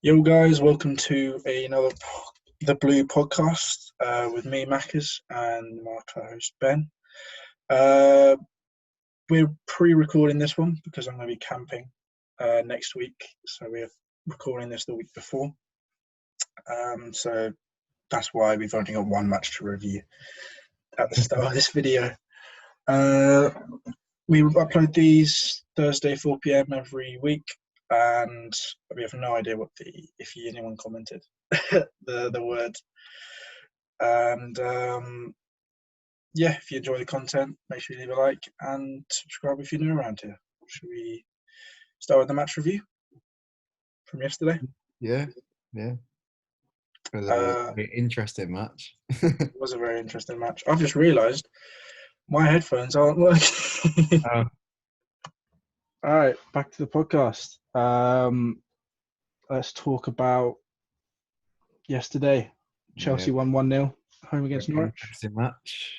Yo, guys, welcome to another The Blue podcast with me, Maccas, and my co-host Ben. Uh, we're pre-recording this one because I'm going to be camping next week, so we're recording this the week before. So that's why we've only got one match to review at the start of this video. We upload these Thursday 4 p.m. every week, and we have no idea if anyone commented the word. And yeah, if you enjoy the content, make sure you leave a like and subscribe if you're new around here. Should we start with the match review from yesterday? Yeah. It was a Uh, very interesting match. it was a very interesting match. I've just realised my headphones aren't working. Oh, All right, back to the podcast. Let's talk about yesterday. yeah, Chelsea won 1-0 home against very Norwich. interesting match.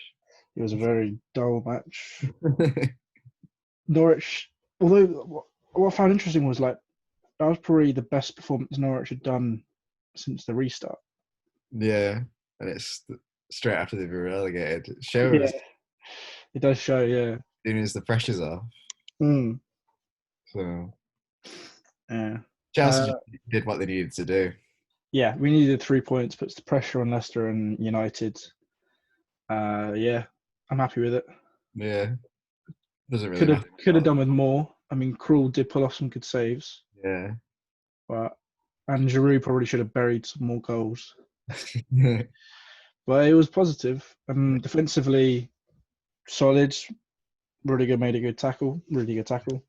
It was a very dull match. Norwich, although what I found interesting was that was probably the best performance Norwich had done since the restart. Yeah, and it's straight after they've been relegated. It Yeah, shows it does show. Yeah. as soon as the pressure's off. Mm, So yeah. Chelsea Uh, just did what they needed to do. yeah, we needed 3 points, puts the pressure on Leicester and United. Yeah, I'm happy with it. Yeah, doesn't really Could have matter. could have done with more. I mean, Krul did pull off some good saves, Yeah. but and Giroud probably should have buried some more goals. But it was positive. Defensively, solid. Rudiger made a good tackle. Really good tackle.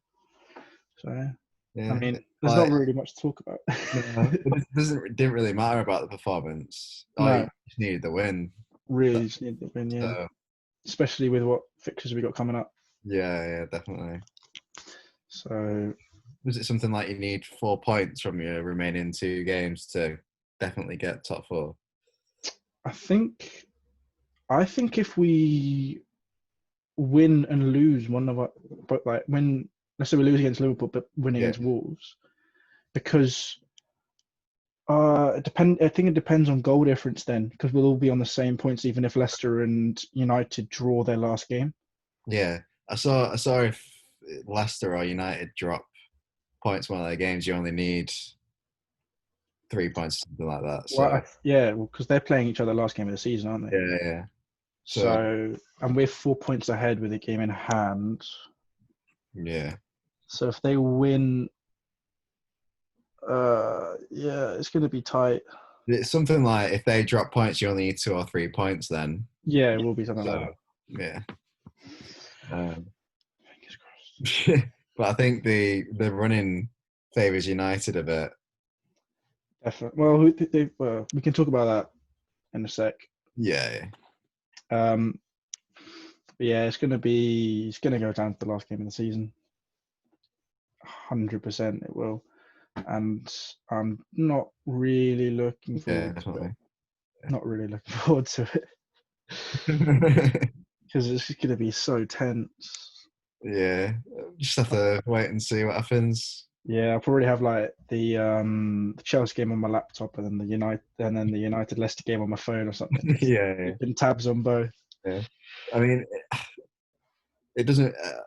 So I Yeah. mean, there's not Like, really much to talk about. no, didn't really matter about the performance. I No, just needed the win. really just need the win, yeah. So Especially with what fixtures we got coming up. yeah, definitely. So Was it something like you need 4 points from your remaining two games to definitely get top four? I think if we win and lose one of our, but like when let's say we lose against Liverpool but win Yeah, against Wolves, because I think it depends on goal difference then, because we'll all be on the same points even if Leicester and United draw their last game. yeah. I saw if Leicester or United drop points in one of their games, you only need 3 points, something like that. Well, So yeah, because they're playing each other last game of the season, aren't they? yeah. So So, and we're 4 points ahead with the game in hand. yeah, So if they win, yeah, it's going to be tight. it's something like if they drop points, you only need 2 or 3 points. Then Yeah, it will be something like so that. yeah. Um, Fingers crossed. but I think the running favours United a bit. Definitely. Well, we can talk about that in a sec. Yeah. Um, but yeah, it's going to go down to the last game of the season. 100% it will. And I'm not really looking Yeah, forward to it. definitely. Not really looking forward to it because it's going to be so tense. Yeah, just have to wait and see what happens. Yeah, I'll probably have like the Chelsea game on my laptop and then the United Leicester game on my phone or something. Just Yeah, keeping tabs on both. yeah. I mean, it doesn't Doesn't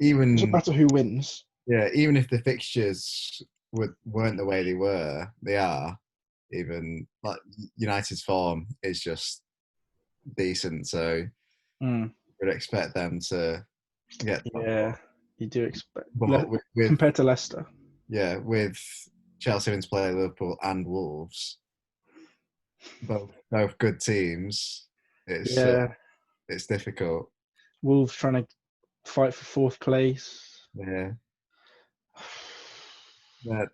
even. matter who wins. Yeah, even if the fixtures weren't the way they are. Even like United's form is just decent, so Mm, we'd expect them to get top yeah, four. you do expect But with compared to Leicester. yeah, with Chelsea having to play Liverpool and Wolves, both good teams, it's Yeah, it's difficult. Wolves trying to fight for fourth place. Yeah. That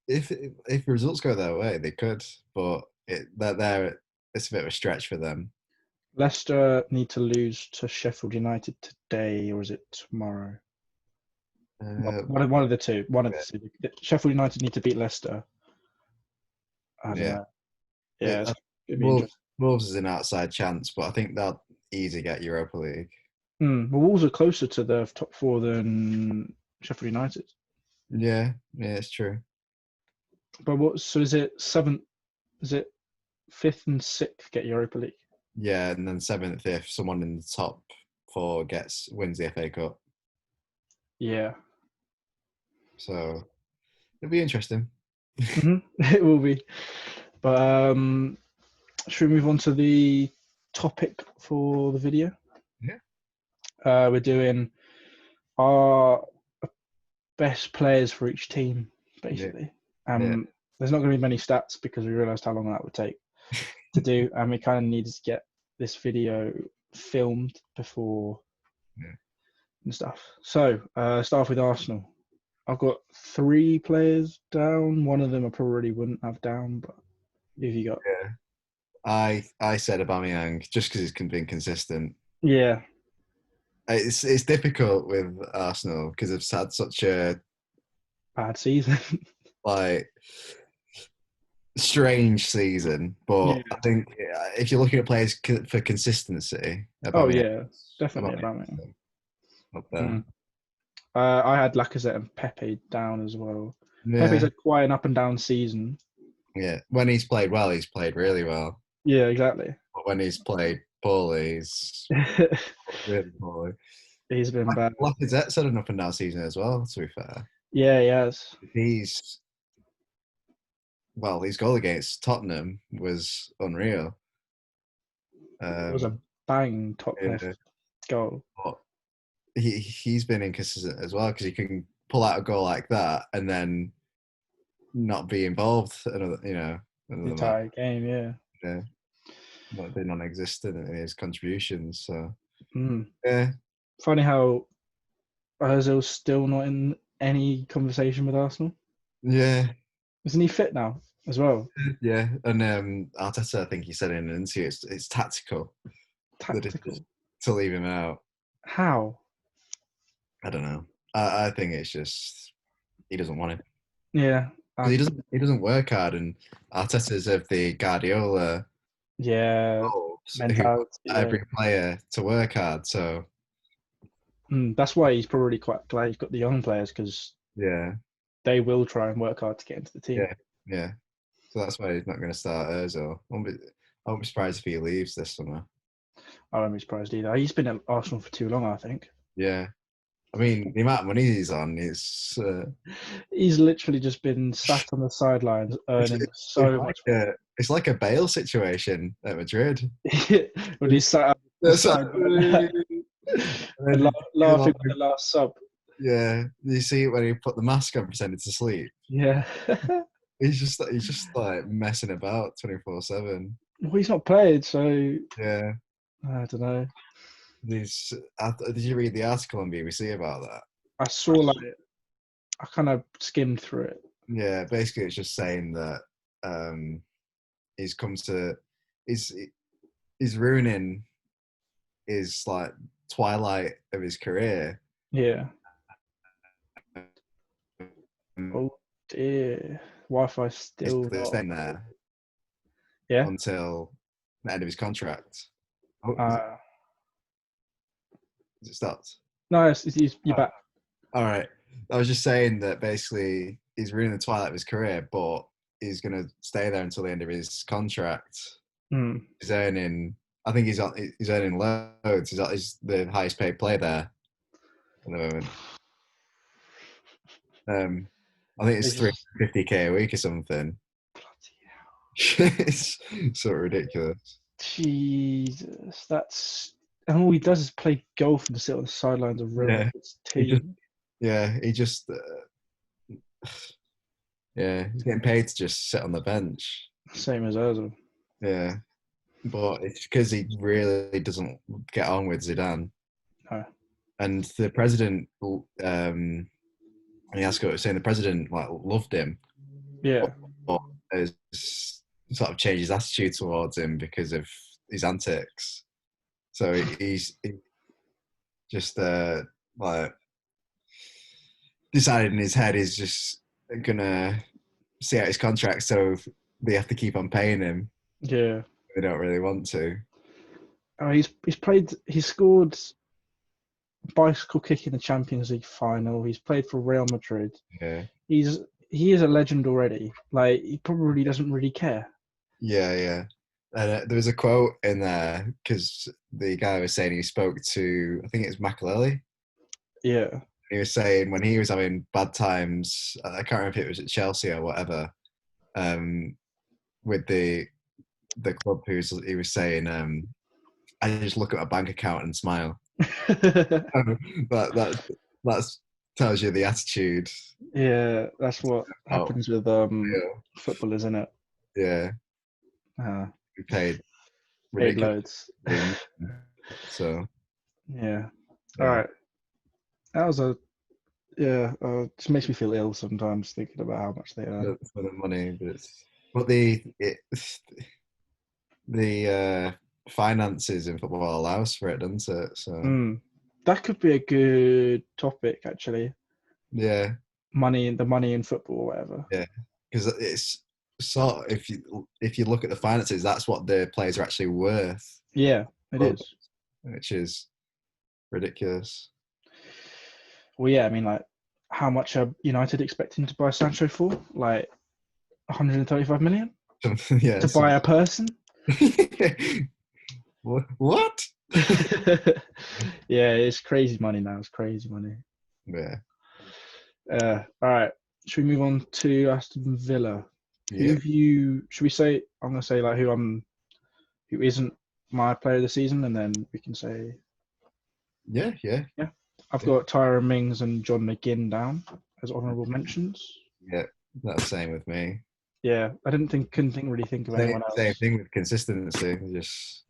if results go their way, they could, but it's a bit of a stretch for them. Leicester need to lose to Sheffield United today, or is it tomorrow? Well, Uh, one of the two. One of the two. Sheffield United need to beat Leicester. I don't yeah, know. Yeah, it, it's gonna be Wolves interesting. Wolves is an outside chance, but I think they'll easily get Europa League. Well, Wolves are closer to the top four than Sheffield United. Yeah, it's true. But what? So is it seventh? Is it fifth and sixth get Europa League? Yeah, and then seventh if someone in the top four wins the FA Cup. Yeah. So it'll be interesting. It will be. But should we move on to the topic for the video? Yeah. We're doing our best players for each team, basically. Yeah. There's not going to be many stats because we realised how long that would take to do, and we kind of needed to get this video filmed before and stuff. So, start off with Arsenal. I've got 3 players down. One of them I probably wouldn't have down, but who have you got? Yeah. I said Aubameyang just because he's been consistent. Yeah. It's difficult with Arsenal because they've had such a Bad season. like strange season, but Yeah. I think if you're looking at players for consistency, Oh, Aubameyang, yeah. Definitely Aubameyang. up there. I had Lacazette and Pepe down as well. Yeah. Pepe's had quite an up and down season. Yeah, when he's played well, he's played really well. Yeah, exactly. But when he's played poorly, he's really poorly. He's been bad. Lacazette's had an up and down season as well, to be fair. Yeah, he has. His goal against Tottenham was unreal. It was a bang top left goal. But he's been inconsistent as well because he can pull out a goal like that and then not be involved another the entire game. Yeah, not be non-existent in his contributions. So yeah, funny how Ozil's still not in any conversation with Arsenal. Yeah, isn't he fit now as well? Yeah, and Arteta, I think he said in an interview, it's tactical. Tactical to leave him out. How? I don't know. I think it's just he doesn't want it. Yeah, he doesn't work hard, and Arteta's of the Guardiola. Yeah, mentality. Every player to work hard, so that's why he's probably quite glad he's got the young players because they will try and work hard to get into the team. Yeah. So that's why he's not going to start Ozil. I won't be surprised if he leaves this summer. I won't be surprised either. He's been at Arsenal for too long, I think. Yeah. I mean, the amount of money he's on is... he's literally just been sat on the sidelines earning so much money. It's like a Bale situation at Madrid. When he's sat up the side laughing at the last sub. Yeah. You see it when he put the mask on pretending to sleep. Yeah. He's just like messing about 24/7. Well, he's not played, so... Yeah. I don't know. Did you read the article on BBC about that? I saw I kind of skimmed through it. Yeah, basically it's just saying that he's ruining his like twilight of his career. Yeah. Oh dear. Wi-Fi still staying there. Yeah. Until the end of his contract. Is it stopped? No, you're back. All right. I was just saying that basically he's ruining the twilight of his career, but he's going to stay there until the end of his contract. He's earning, I think he's earning loads. He's the highest paid player there at the moment. I think it's 350k a week or something. Bloody hell. It's so ridiculous. Jesus, and all he does is play golf and sit on the sidelines of Real Madrid's team. He just he's getting paid to just sit on the bench. Same as Ozil. Yeah, but it's because he really doesn't get on with Zidane. No. And the president, Iasco was saying the president loved him. Yeah. But has sort of changed his attitude towards him because of his antics. So he's just decided in his head he's just gonna see out his contract, so they have to keep on paying him. Yeah, they don't really want to. He's scored bicycle kick in the Champions League final. He's played for Real Madrid. Yeah, he's he is a legend already. Like, he probably doesn't really care. Yeah. And there was a quote in there because the guy was saying he spoke to, I think it was Makaleli. Yeah. He was saying when he was having bad times, I can't remember if it was at Chelsea or whatever, with the club, he was saying, I just look at my bank account and smile. That tells you the attitude. Yeah, that's what happens with footballers, isn't it? Yeah. We paid ridiculous. Loads. So yeah. All right. That was just makes me feel ill sometimes thinking about how much they earn. For the money, but the finances in football allows for it, doesn't it? So that could be a good topic, actually. Yeah. The money in football, or whatever. Yeah, because it's sort of, if you look at the finances, that's what the players are actually worth. Yeah, it is. Which is ridiculous. Well, yeah, I mean, like, how much are United expecting to buy Sancho for? Like 135 million? Yeah. To buy a person? What? Yeah, it's crazy money now. It's crazy money. Yeah. All right. Should we move on to Aston Villa? Yeah. Should we say, I'm going to say like who isn't my player of the season, and then we can say. Yeah. I've got Tyrone Mings and John McGinn down as honourable mentions. Yeah, that's the same with me. Yeah, I couldn't really think of anyone else. Same thing with consistency, just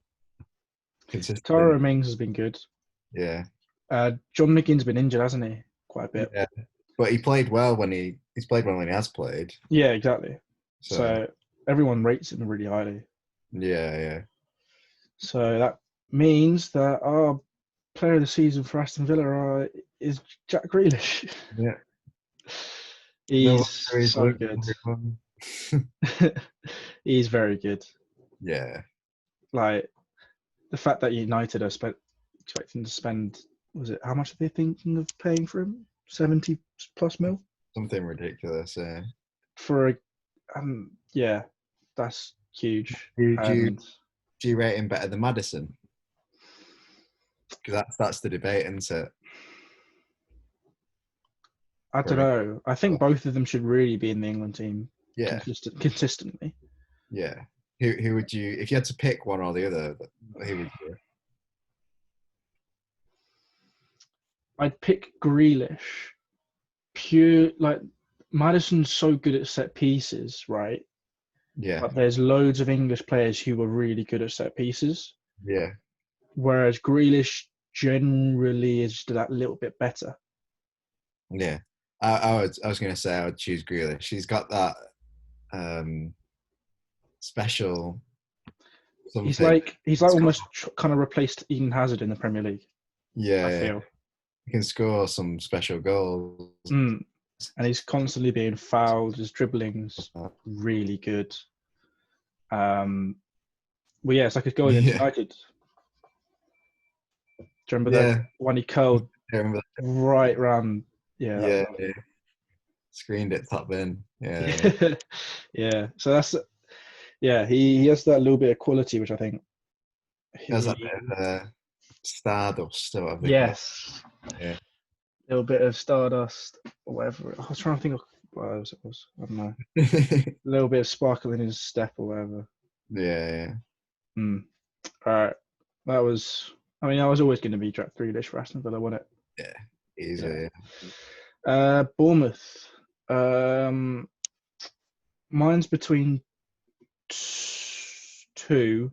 consistent. Tyrone Mings has been good. Yeah. John McGinn's been injured, hasn't he? Quite a bit. Yeah, but he played well when he's played well when he has played. Yeah, exactly. So everyone rates him really highly. Yeah. So that means that our player of the season for Aston Villa is Jack Grealish. Yeah. He's so good. He's very good. Yeah. Like, the fact that United are expecting to spend, how much are they thinking of paying for him? 70 plus mil? Something ridiculous, yeah. That's huge. Do you rate him better than Maddison? Because that's the debate, isn't it? I don't know. I think both of them should really be in the England team. Yeah. Consistently. Yeah. Who would you, if you had to pick one or the other, who would you? I'd pick Grealish. Pure, like, Maddison's so good at set pieces, right? Yeah. But there's loads of English players who are really good at set pieces. Yeah. Whereas Grealish generally is just that little bit better. Yeah. I was going to say I would choose Grealish. He's got that special something. He's like almost kind of replaced Eden Hazard in the Premier League. Yeah. I feel. He can score some special goals. And he's constantly being fouled. His dribbling's really good. It's like a goal against United. Do you remember that one he curled right round? Yeah. Screened it top bin. Yeah. Yeah. So that's he has that little bit of quality, which I think he has that bit of stardust or whatever. Yes. Yeah. A little bit of stardust or whatever. I was trying to think of what else it was. I don't know. A little bit of sparkle in his step or whatever. Yeah. All right. That was. I mean, I was always going to be Jack Grealish for Aston Villa, wasn't it? Yeah. Easy. Bournemouth. Mine's between two.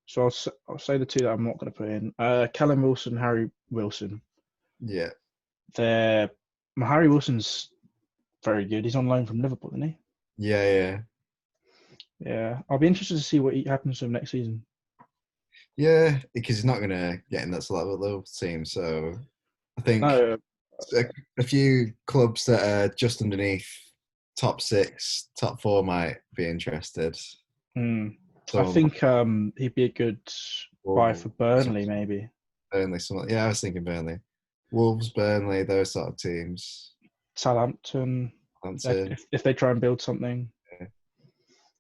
So I'll say the two that I'm not going to put in. Callum Wilson, Harry Wilson. Yeah. Harry Wilson's very good. He's on loan from Liverpool, isn't he? Yeah. Yeah. I'll be interested to see what happens to him next season. Yeah, because he's not going to get in that level team. So I think a few clubs that are just underneath top 6, top 4 might be interested. So I think he'd be a good buy for Burnley, maybe. Burnley, I was thinking Burnley. Wolves, Burnley, those sort of teams. Southampton. Southampton. If they try and build something.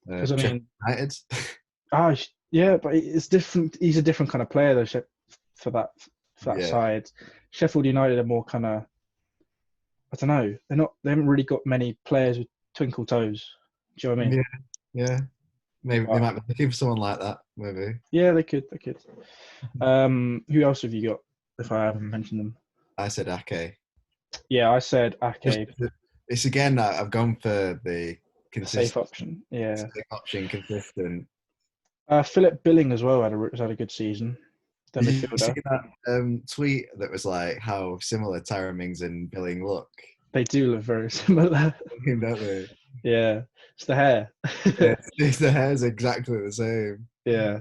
Because United. Yeah, but it's different. He's a different kind of player though. For that side, Sheffield United are more kind of. I don't know. They haven't really got many players with twinkle toes. Do you know what I mean? Yeah. Maybe they might be looking for someone like that. Maybe. Yeah, they could. Who else have you got? If I haven't mentioned them, I said Ake. Yeah, I said Ake. It's again. I've gone for the safe option. Yeah, safe option, consistent. Philip Billing as well has had a good season. Did you see that tweet that was like how similar Tyrone Mings and Billing look? They do look very similar. Don't they? Yeah, it's the hair. The hair's exactly the same. Yeah.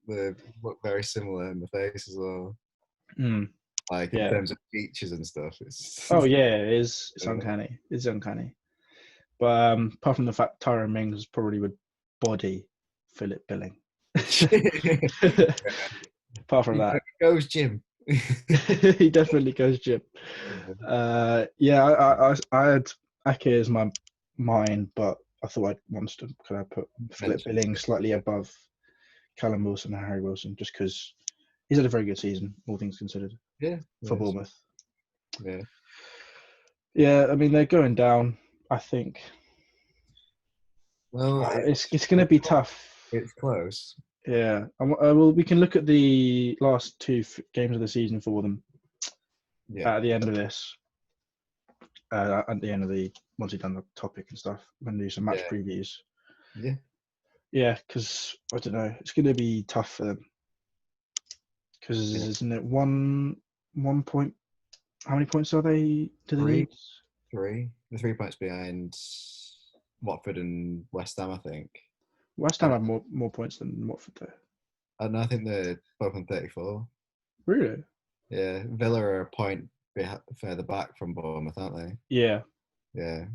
They look very similar in the face as well. Like in terms of features and stuff. Oh yeah, it's uncanny. It's uncanny. But apart from the fact Tyrone Mings probably would body Philip Billing. Apart from that, goes Jim. He definitely goes Jim. I had Ake as mine, but I thought I'd want to kind of put Philip Billing slightly above Callum Wilson and Harry Wilson, just because he's had a very good season, all things considered. Yeah, for Bournemouth. Yeah, I mean they're going down. I think. Well, it's going to be tough. It's close. Yeah. Well, we can look at the last two games of the season for them. Yeah. At the end of this. At the end of once you've done the topic and stuff, we're going to do some match previews. Yeah. Yeah, because I don't know, it's going to be tough for them. Because isn't it 1 point? How many points are they to the Leeds? 3. The 3 points behind Watford and West Ham, I think. West Ham have more points than Watford, though. I think they're both on 34. Really? Yeah, Villa are a point further back from Bournemouth, aren't they? Yeah. Yeah.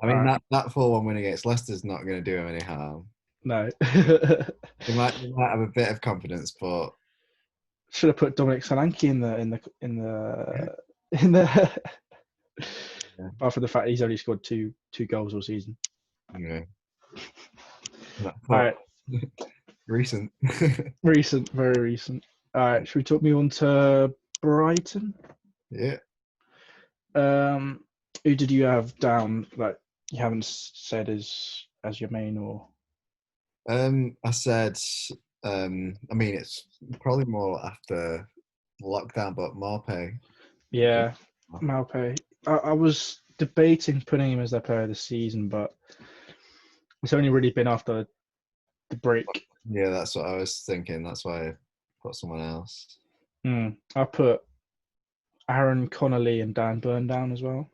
I mean, that 4-1 win against Leicester's not going to do them any harm. No. They might have a bit of confidence, but should have put Dominic Solanke in the apart from the fact he's only scored two goals all season. Yeah. All right. Recent. Very recent. All right. Should we move on to Brighton? Yeah. Who did you have down? Like you haven't said as your main or? I said. I mean, it's probably more after lockdown, but Maupay. Yeah, Maupay. I was debating putting him as their player of the season, but it's only really been after the break. Yeah, that's what I was thinking. That's why I put someone else. I put Aaron Connolly and Dan Burn down as well.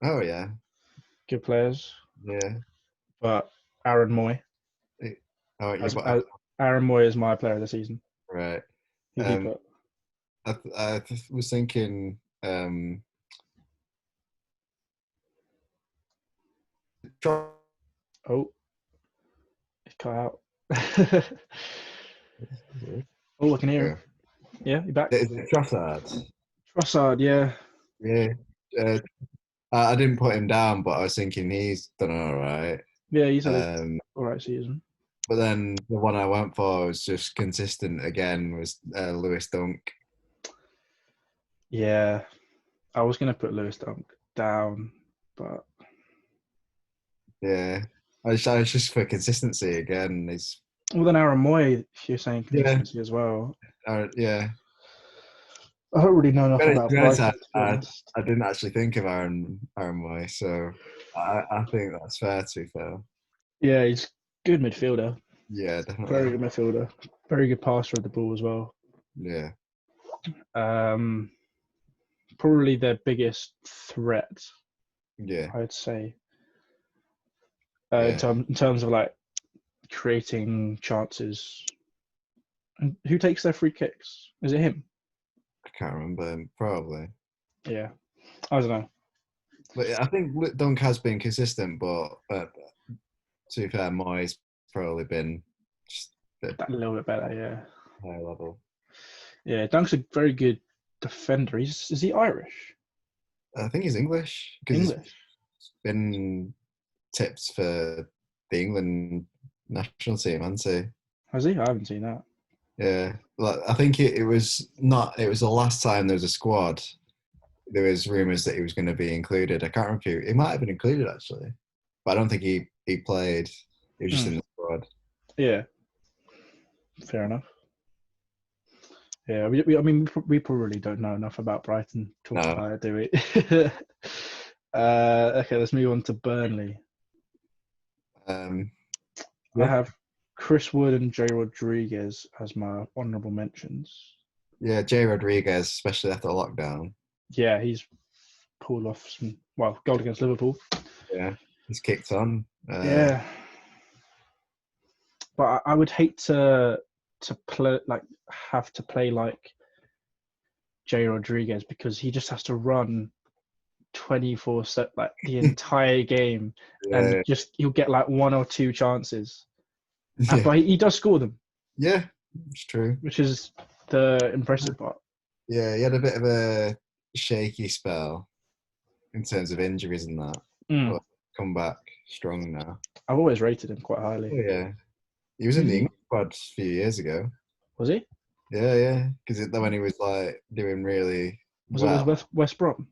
Oh, yeah. Good players. Yeah. But Aaron Moy. Aaron Moy is my player of the season. Right. Who did you put? I was thinking Oh, it cut out. Oh, I can hear him. Yeah, you back? Is it Trossard? Trossard, yeah. Yeah. I didn't put him down, but I was thinking he's done all right. Yeah, he's had an all right season. But then the one I went for was just consistent again, was Lewis Dunk. Yeah, I was going to put Lewis Dunk down, but... Yeah, I was just for consistency again. Well, then Aaron Moy, if you're saying consistency as well. Yeah. I don't really know enough about Brighton. I didn't actually think of Aaron Moy, so I think that's fair to be fair. Yeah, he's good midfielder. Yeah, definitely. Very good midfielder. Very good passer of the ball as well. Yeah. Probably their biggest threat. Yeah. I'd say. In terms of like creating chances. And who takes their free kicks? Is it him? I can't remember. Probably. Yeah. I don't know. But I think Dunk has been consistent, but to be fair, Moy's probably been just a little bit better, yeah. Higher level. Yeah, Dunk's a very good defender. Is he Irish? I think he's English. English? been tipped for the England national team, hasn't he? Has he? I haven't seen that. Yeah, like, I think it was not. It was the last time there was a squad. There was rumours that he was going to be included. I can't remember. He might have been included actually, but I don't think he played. He was just in the squad. Yeah, fair enough. Yeah, we probably don't know enough about Brighton to talk about it, do we? Okay, let's move on to Burnley. Yeah. I have Chris Wood and Jay Rodriguez as my honourable mentions. Yeah, Jay Rodriguez, especially after lockdown. Yeah, he's pulled off some goal against Liverpool. Yeah, he's kicked on. Yeah, but I would hate to play like Jay Rodriguez because he just has to run 24/7 like the entire game, and he'll get like 1 or 2 chances, but he does score them. Yeah, it's true. Which is the impressive part. Yeah, he had a bit of a shaky spell in terms of injuries and that. But come back strong now. I've always rated him quite highly. Oh, yeah, he was in the England squad a few years ago. Was he? Yeah, because when he was like doing really well. Was it West Brom?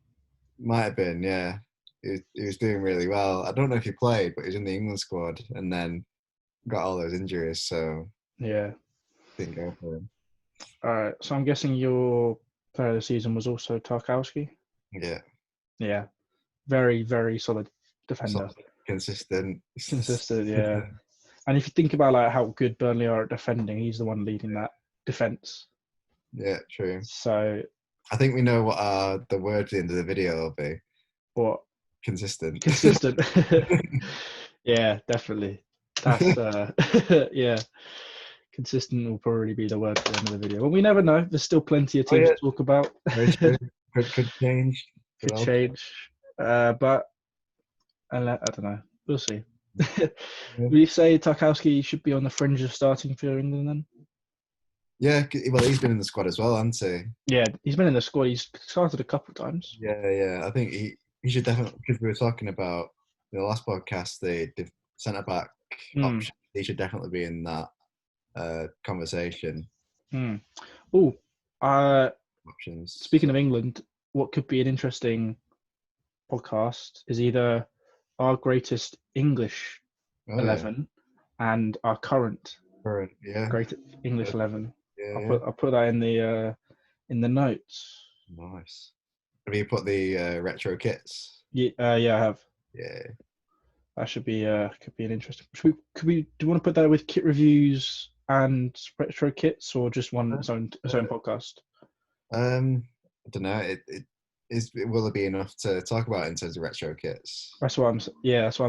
Might have been, yeah. He was doing really well. I don't know if he played, but he was in the England squad and then got all those injuries, so yeah, didn't go for him. All right, so I'm guessing your player of the season was also Tarkowski? Yeah. Yeah, very, very solid defender. Consistent, yeah. And if you think about like how good Burnley are at defending, he's the one leading that defence. Yeah, true. So I think we know what the word at the end of the video will be. What? Consistent. Yeah, definitely. That's yeah. Consistent will probably be the word at the end of the video. Well, we never know. There's still plenty of teams to talk about. Could change. Could change. But I don't know. We'll see. Would you say Tarkowski should be on the fringe of starting for England then? Yeah, well, he's been in the squad as well, hasn't he? Yeah, he's been in the squad. He's started a couple of times. Yeah. I think he should definitely, because we were talking about in the last podcast, the centre-back option. He should definitely be in that conversation. Options. Speaking of England, what could be an interesting podcast is either our greatest English 11 and our current great English 11. I'll put that in the notes. Nice. Have you put the retro kits? Yeah, I have. Yeah. That should be could be an interesting. Do you want to put that with kit reviews and retro kits, or just its own podcast? I don't know. Will it be enough to talk about in terms of retro kits? That's what I'm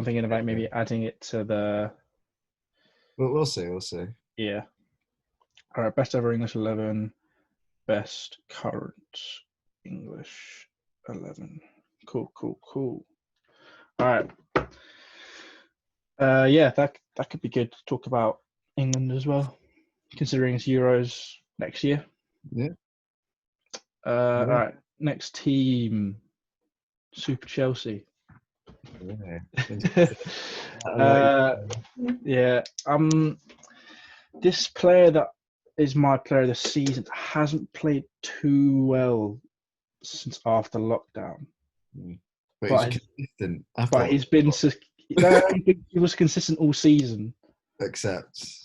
thinking about. Maybe adding it to the. Well, we'll see. Yeah. All right. Best ever English 11. Best current English 11. Cool. All right. Yeah, that could be good to talk about England as well, considering it's Euros next year. Yeah. All right. Next team, Super Chelsea. Yeah. This player that is my player of the season hasn't played too well since after lockdown. But he's consistent. But he's been. He was consistent all season, except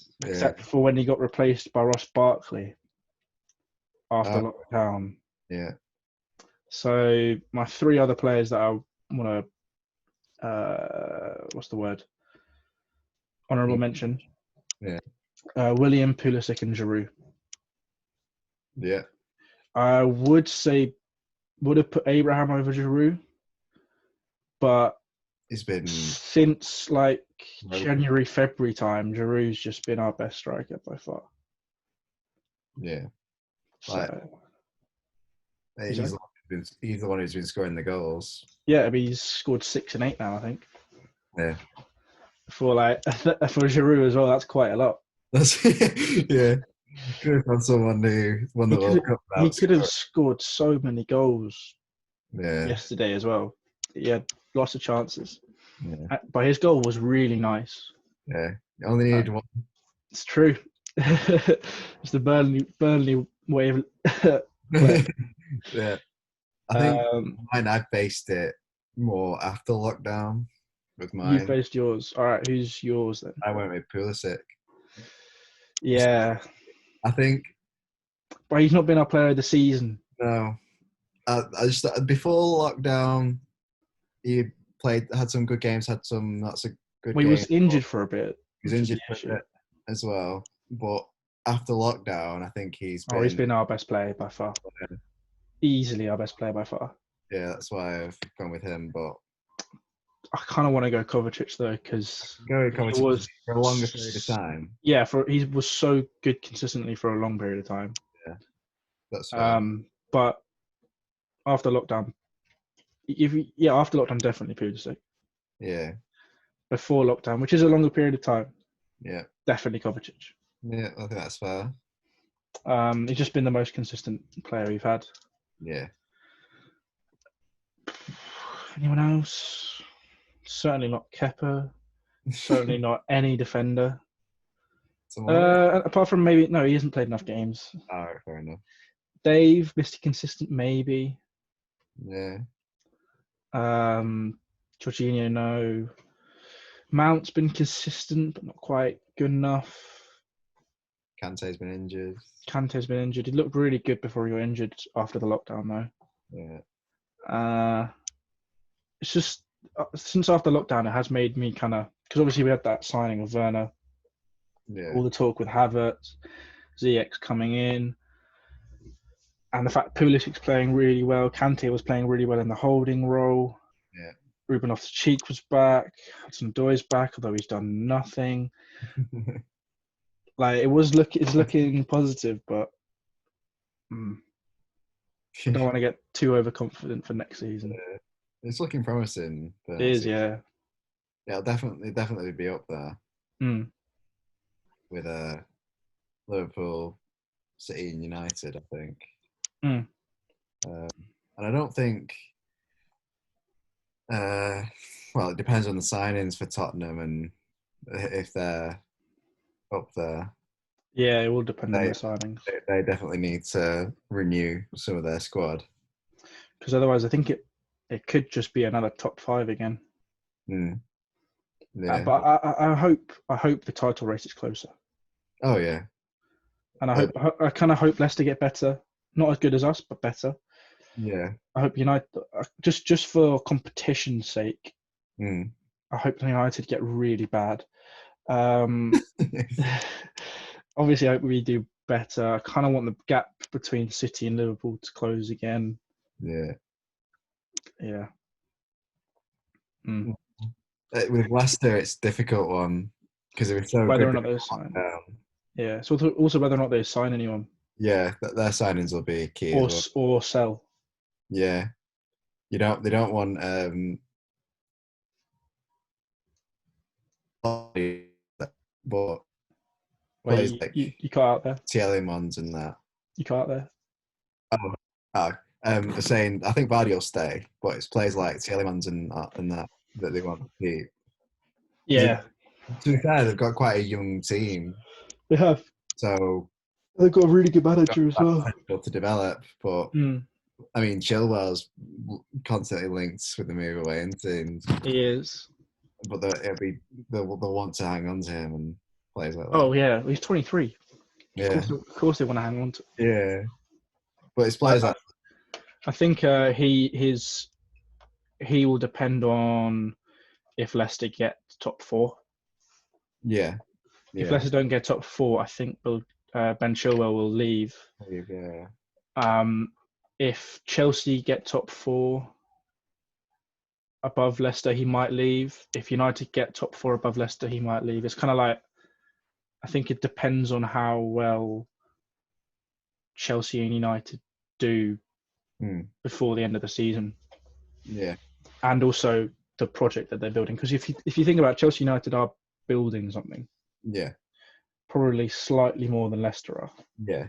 for when he got replaced by Ross Barkley after lockdown. Yeah. So my 3 other players that I want to, what's the word? Honourable mention. Yeah. William, Pulisic, and Giroud. Yeah. I would have put Abraham over Giroud, but he's been since like January, February time, Giroud's just been our best striker by far. Yeah. He's the one who's been scoring the goals. Yeah, he's scored 6 and 8 now, I think. Yeah. For Giroud as well, that's quite a lot. Yeah. Could have had someone who won the World Cup. He could have scored so many goals. Yeah. Yesterday as well. He had lots of chances. Yeah. But his goal was really nice. Yeah. You only needed one. It's true. It's the Burnley way of play. Yeah. I think mine, I faced it more after lockdown with You mine. faced yours. All right, who's yours then? I went with Pulisic. Yeah. I think. But he's not been our player of the season. No. I just before lockdown, he had some good games, had some not so good Well, he games. was injured for a bit. He was injured for a bit as well. But after lockdown, I think he's been our best player by far. Easily our best player by far. Yeah, that's why I've gone with him. But I kind of want to go Kovacic though, because he was for a longer period of time. Yeah, he was so good consistently for a long period of time. Yeah, that's fine. But after lockdown, after lockdown, definitely Pulisic. Yeah. Before lockdown, which is a longer period of time. Yeah. Definitely Kovacic. Yeah, I think that's fair. He's just been the most consistent player we've had. Yeah. Anyone else? Certainly not Kepa. Certainly not any defender. Apart from he hasn't played enough games. Oh, fair enough. Dave, Mr. Consistent, maybe. Yeah. Jorginho, no. Mount's been consistent, but not quite good enough. Kante's been injured. He looked really good before he got injured after the lockdown, though. Yeah. It's just since after lockdown, it has made me kind of, because obviously we had that signing of Werner. Yeah. All the talk with Havertz, Ziyech coming in, and the fact Pulisic's playing really well. Kante was playing really well in the holding role. Yeah. Ruben Loftus-Cheek was back. Hudson-Odoi's back, although he's done nothing. It's looking positive, but I don't want to get too overconfident for next season. Yeah. It's looking promising. It is, yeah. Yeah, it'll definitely be up there with Liverpool, City, and United, I think. And I don't think. Well, it depends on the signings for Tottenham and if they're up there. Yeah, it will depend on the signings. They definitely need to renew some of their squad. Because otherwise, I think it could just be another top 5 again. Yeah. But I hope the title race is closer. Oh yeah. And I kind of hope Leicester get better. Not as good as us, but better. Yeah. I hope United, just for competition's sake, I hope United get really bad. Obviously, I hope we do better. I kind of want the gap between City and Liverpool to close again. Yeah. Yeah. With Leicester, it's a difficult one because it was so whether good or not they sign. Yeah. So also whether or not they sign anyone. Yeah, their signings will be key. Or sell. Yeah. They don't want but Wait, you cut out there. Tielemans and that. You cut out there. Saying I think Vardy will stay, but it's players like Tielemans and that they want to keep. Yeah. To be fair, they've got quite a young team. They have. So they've got a really good manager as well. To develop, but I mean, Chilwell's constantly linked with the move away, and he is. But they'll want to hang on to him and players like that. Oh yeah, he's 23. Yeah, of course they want to hang on to. Yeah, but it's players like. I think he will depend on if Leicester get top 4. Yeah. If Leicester don't get top 4, I think Ben Chilwell will leave. Yeah. If Chelsea get top 4 above Leicester, he might leave. If United get top 4 above Leicester, he might leave. It's kind of like, I think it depends on how well Chelsea and United do before the end of the season. Yeah. And also the project that they're building. Because if you think about it, Chelsea United are building something. Yeah. Probably slightly more than Leicester are. Yeah.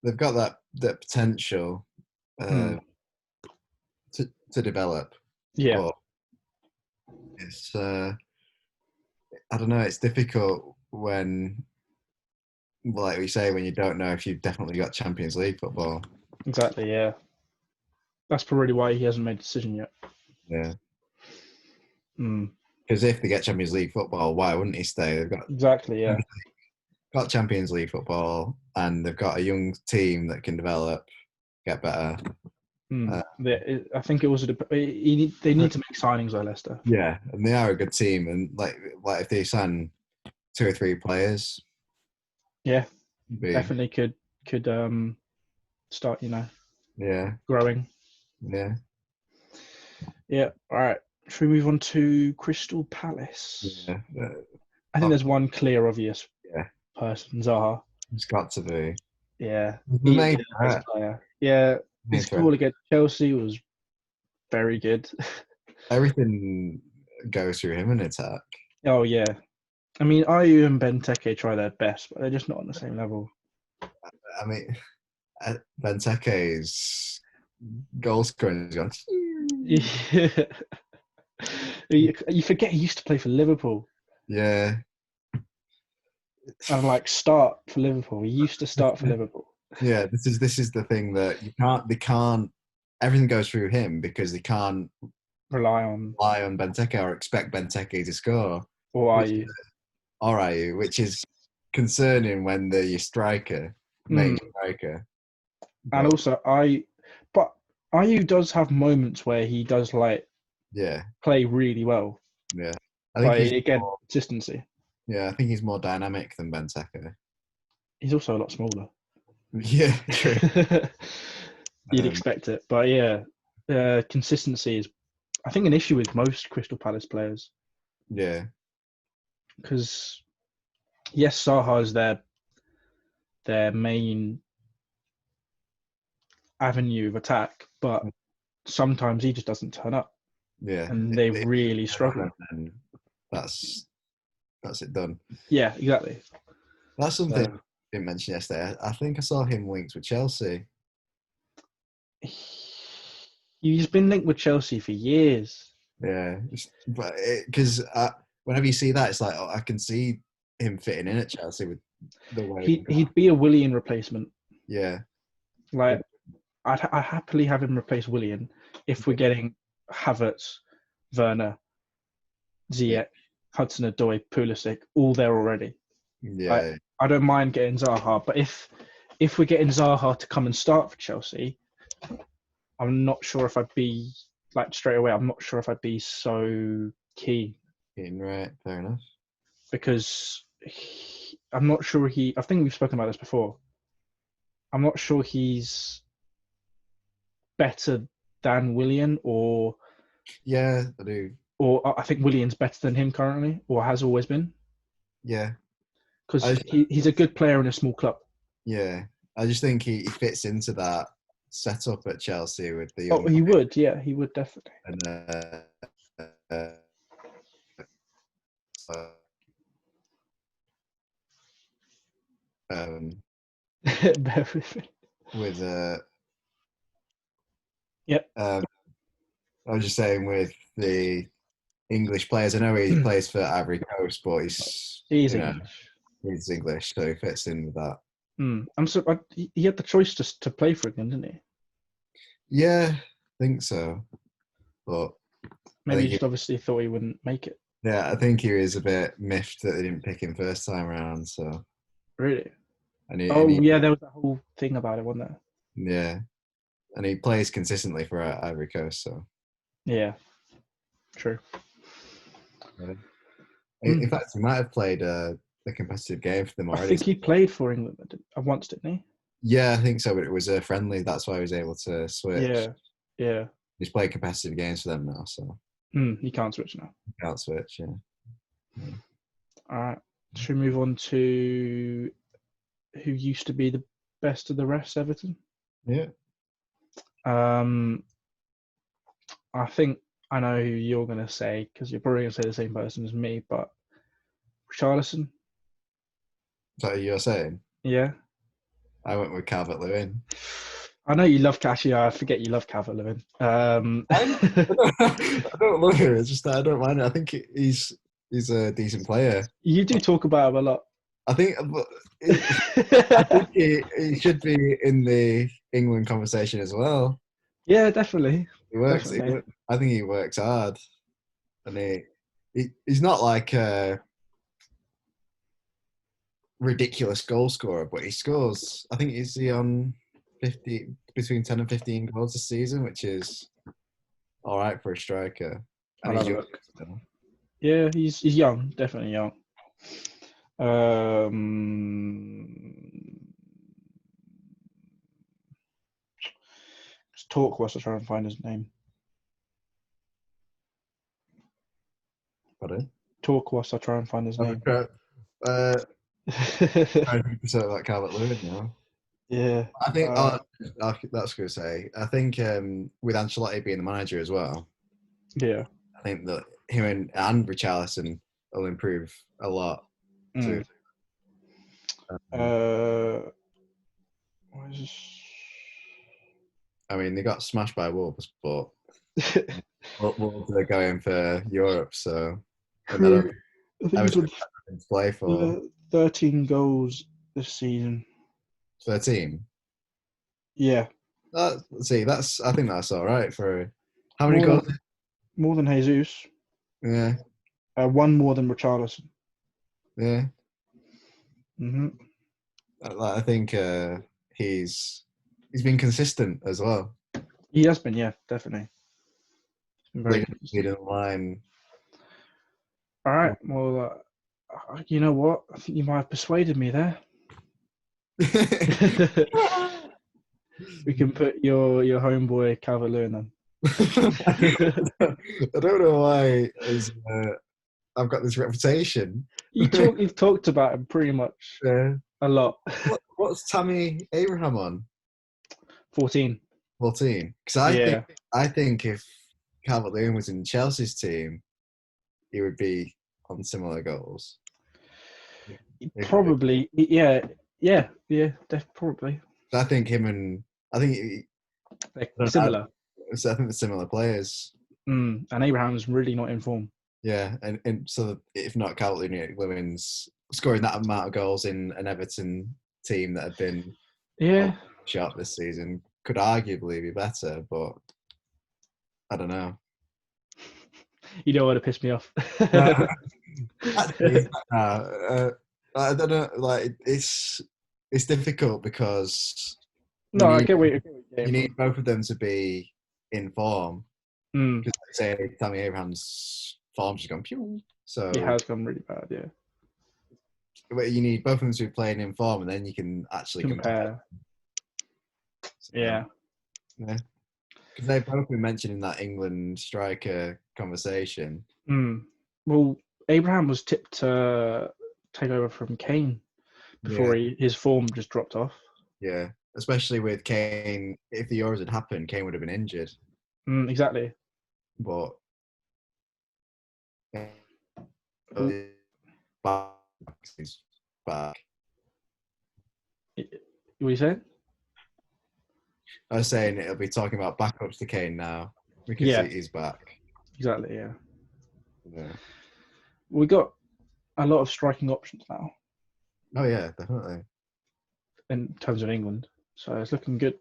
They've got that potential to to develop. Yeah, But it's I don't know. It's difficult when, like we say, when you don't know if you've definitely got Champions League football. exactly. Yeah, that's probably why he hasn't made a decision yet. Yeah. Mm. Because if they get Champions League football, why wouldn't he stay? They've got Exactly. Yeah. Champions League football, and they've got a young team that can develop, get better. I think it was they need to make signings though, Leicester. Yeah, and they are a good team, and like if they sign 2 or 3 players, yeah, definitely could start, growing. Yeah. All right. Should we move on to Crystal Palace? Yeah. I think there's one clear, obvious person, Zaha. It's got to be. Yeah. The main player. Yeah. His goal against Chelsea was very good. Everything goes through him in attack. Oh, yeah. I mean, Ayew and Benteke try their best, but they're just not on the same level. I mean, Benteke's goal scoring is gone. Yeah. You forget he used to play for Liverpool. Yeah. And start for Liverpool. He used to start for Liverpool. Yeah, this is the thing that they can't everything goes through him because they can't rely on Benteke or expect Benteke to score. Or are you? Which is concerning when they're your striker, main striker. And also but Ayew does have moments where he does play really well. Yeah. I think consistency. Yeah, I think he's more dynamic than Benteke. He's also a lot smaller. Yeah, true. You'd expect it. But yeah, consistency is, I think, an issue with most Crystal Palace players. Yeah. Because, yes, Zaha is their main avenue of attack, but sometimes he just doesn't turn up. Yeah. And they really struggle. And that's it done. Yeah, exactly. That's something I didn't mention yesterday. I think I saw him linked with Chelsea. He's been linked with Chelsea for years. Yeah, but because whenever you see that, it's like I can see him fitting in at Chelsea with the way he'd be a Willian replacement. Yeah, I'd happily have him replace Willian if we're getting Havertz, Werner, Ziyech, Hudson-Odoi, Pulisic, all there already. Yeah, I don't mind getting Zaha, but if we're getting Zaha to come and start for Chelsea, I'm not sure if I'd be straight away. I'm not sure if I'd be so keen. Right, fair enough. Because I'm not sure I think we've spoken about this before. I'm not sure he's better than Willian or. Yeah, I do. Or I think Willian's better than him currently, or has always been. Yeah. Because he's a good player in a small club. Yeah. I just think he fits into that setup at Chelsea with the. Oh, he would. Yeah, he would definitely. And with Yep. I was just saying with the English players. I know he plays for Ivory Coast, but he's English. He's English, so he fits in with that. He had the choice to play for England, didn't he? Yeah, I think so. But maybe he just obviously thought he wouldn't make it. Yeah, I think he was a bit miffed that they didn't pick him first time around. So really, there was that whole thing about it, wasn't there? Yeah, and he plays consistently for Ivory Coast, so yeah, true. In fact, he might have played a competitive game for them already. I think he played for England once, didn't he? Yeah, I think so, but it was a friendly. That's why he was able to switch. Yeah. He's played competitive games for them now, so. He can't switch now. He can't switch, yeah. All right. Should we move on to who used to be the best of the rest, Everton? Yeah. I think I know who you're going to say, because you're probably going to say the same person as me, but Richarlison. Is that who you're saying? Yeah. I went with Calvert-Lewin. I know you love Cash. I forget you love Calvert-Lewin. I don't love him. It's just that I don't mind it. I think he's a decent player. You do talk about him a lot. I think he should be in the England conversation as well. Yeah, definitely. He works. Definitely. I think he works hard, and he's not like a ridiculous goal scorer, but he scores. I think he's on between 10 and 15 goals this season, which is all right for a striker. And he's young. Yeah, he's young, definitely young. Just talk whilst I try and find his name. Pardon? Talk whilst I try and find his name. I think so like Calvert-Lewin now. Yeah. I think that's good to say. I think with Ancelotti being the manager as well. Yeah. I think that him and Richarlison will improve a lot too. What is this? I mean, they got smashed by Wolves, but Wolves are going for Europe, so I think he's to play for 13 goals this season. 13. Yeah. I think that's all right for how many goals? More than Jesus. Yeah. One more than Richarlison. Yeah. Mhm. I think he's been consistent as well. He has been, yeah, definitely. Very leading the line. All right. Well, you know what? I think you might have persuaded me there. We can put your homeboy Calvert-Lewin on. I don't know why I've got this reputation. You've talked about him pretty much a lot. What's Tammy Abraham on? 14. 14. Because I think if Calvert-Lewin was in Chelsea's team, he would be on similar goals. Probably, yeah, probably. I think they're similar. I think they're similar players. And Abraham's really not in form. Yeah, and so if not Calvert-Lewin's scoring that amount of goals in an Everton team that have been sharp this season could arguably be better, but I don't know. You don't want to piss me off. I don't know. Like it's difficult because I get what you need both of them to be in form. Because say Tammy Abraham's form's just gone pew. So it has gone really bad. Yeah. But you need both of them to be playing in form, and then you can actually compare. Yeah. Yeah. Because they've both been mentioned in that England striker conversation. Well, Abraham was tipped to take over from Kane before his form just dropped off. Yeah, especially with Kane. If the Euros had happened, Kane would have been injured. Exactly. But he's back. What are you saying? I was saying it'll be talking about backups to Kane now because he's back. Exactly, yeah. Yeah. We got a lot of striking options now. Oh yeah, definitely. In terms of England, so it's looking good.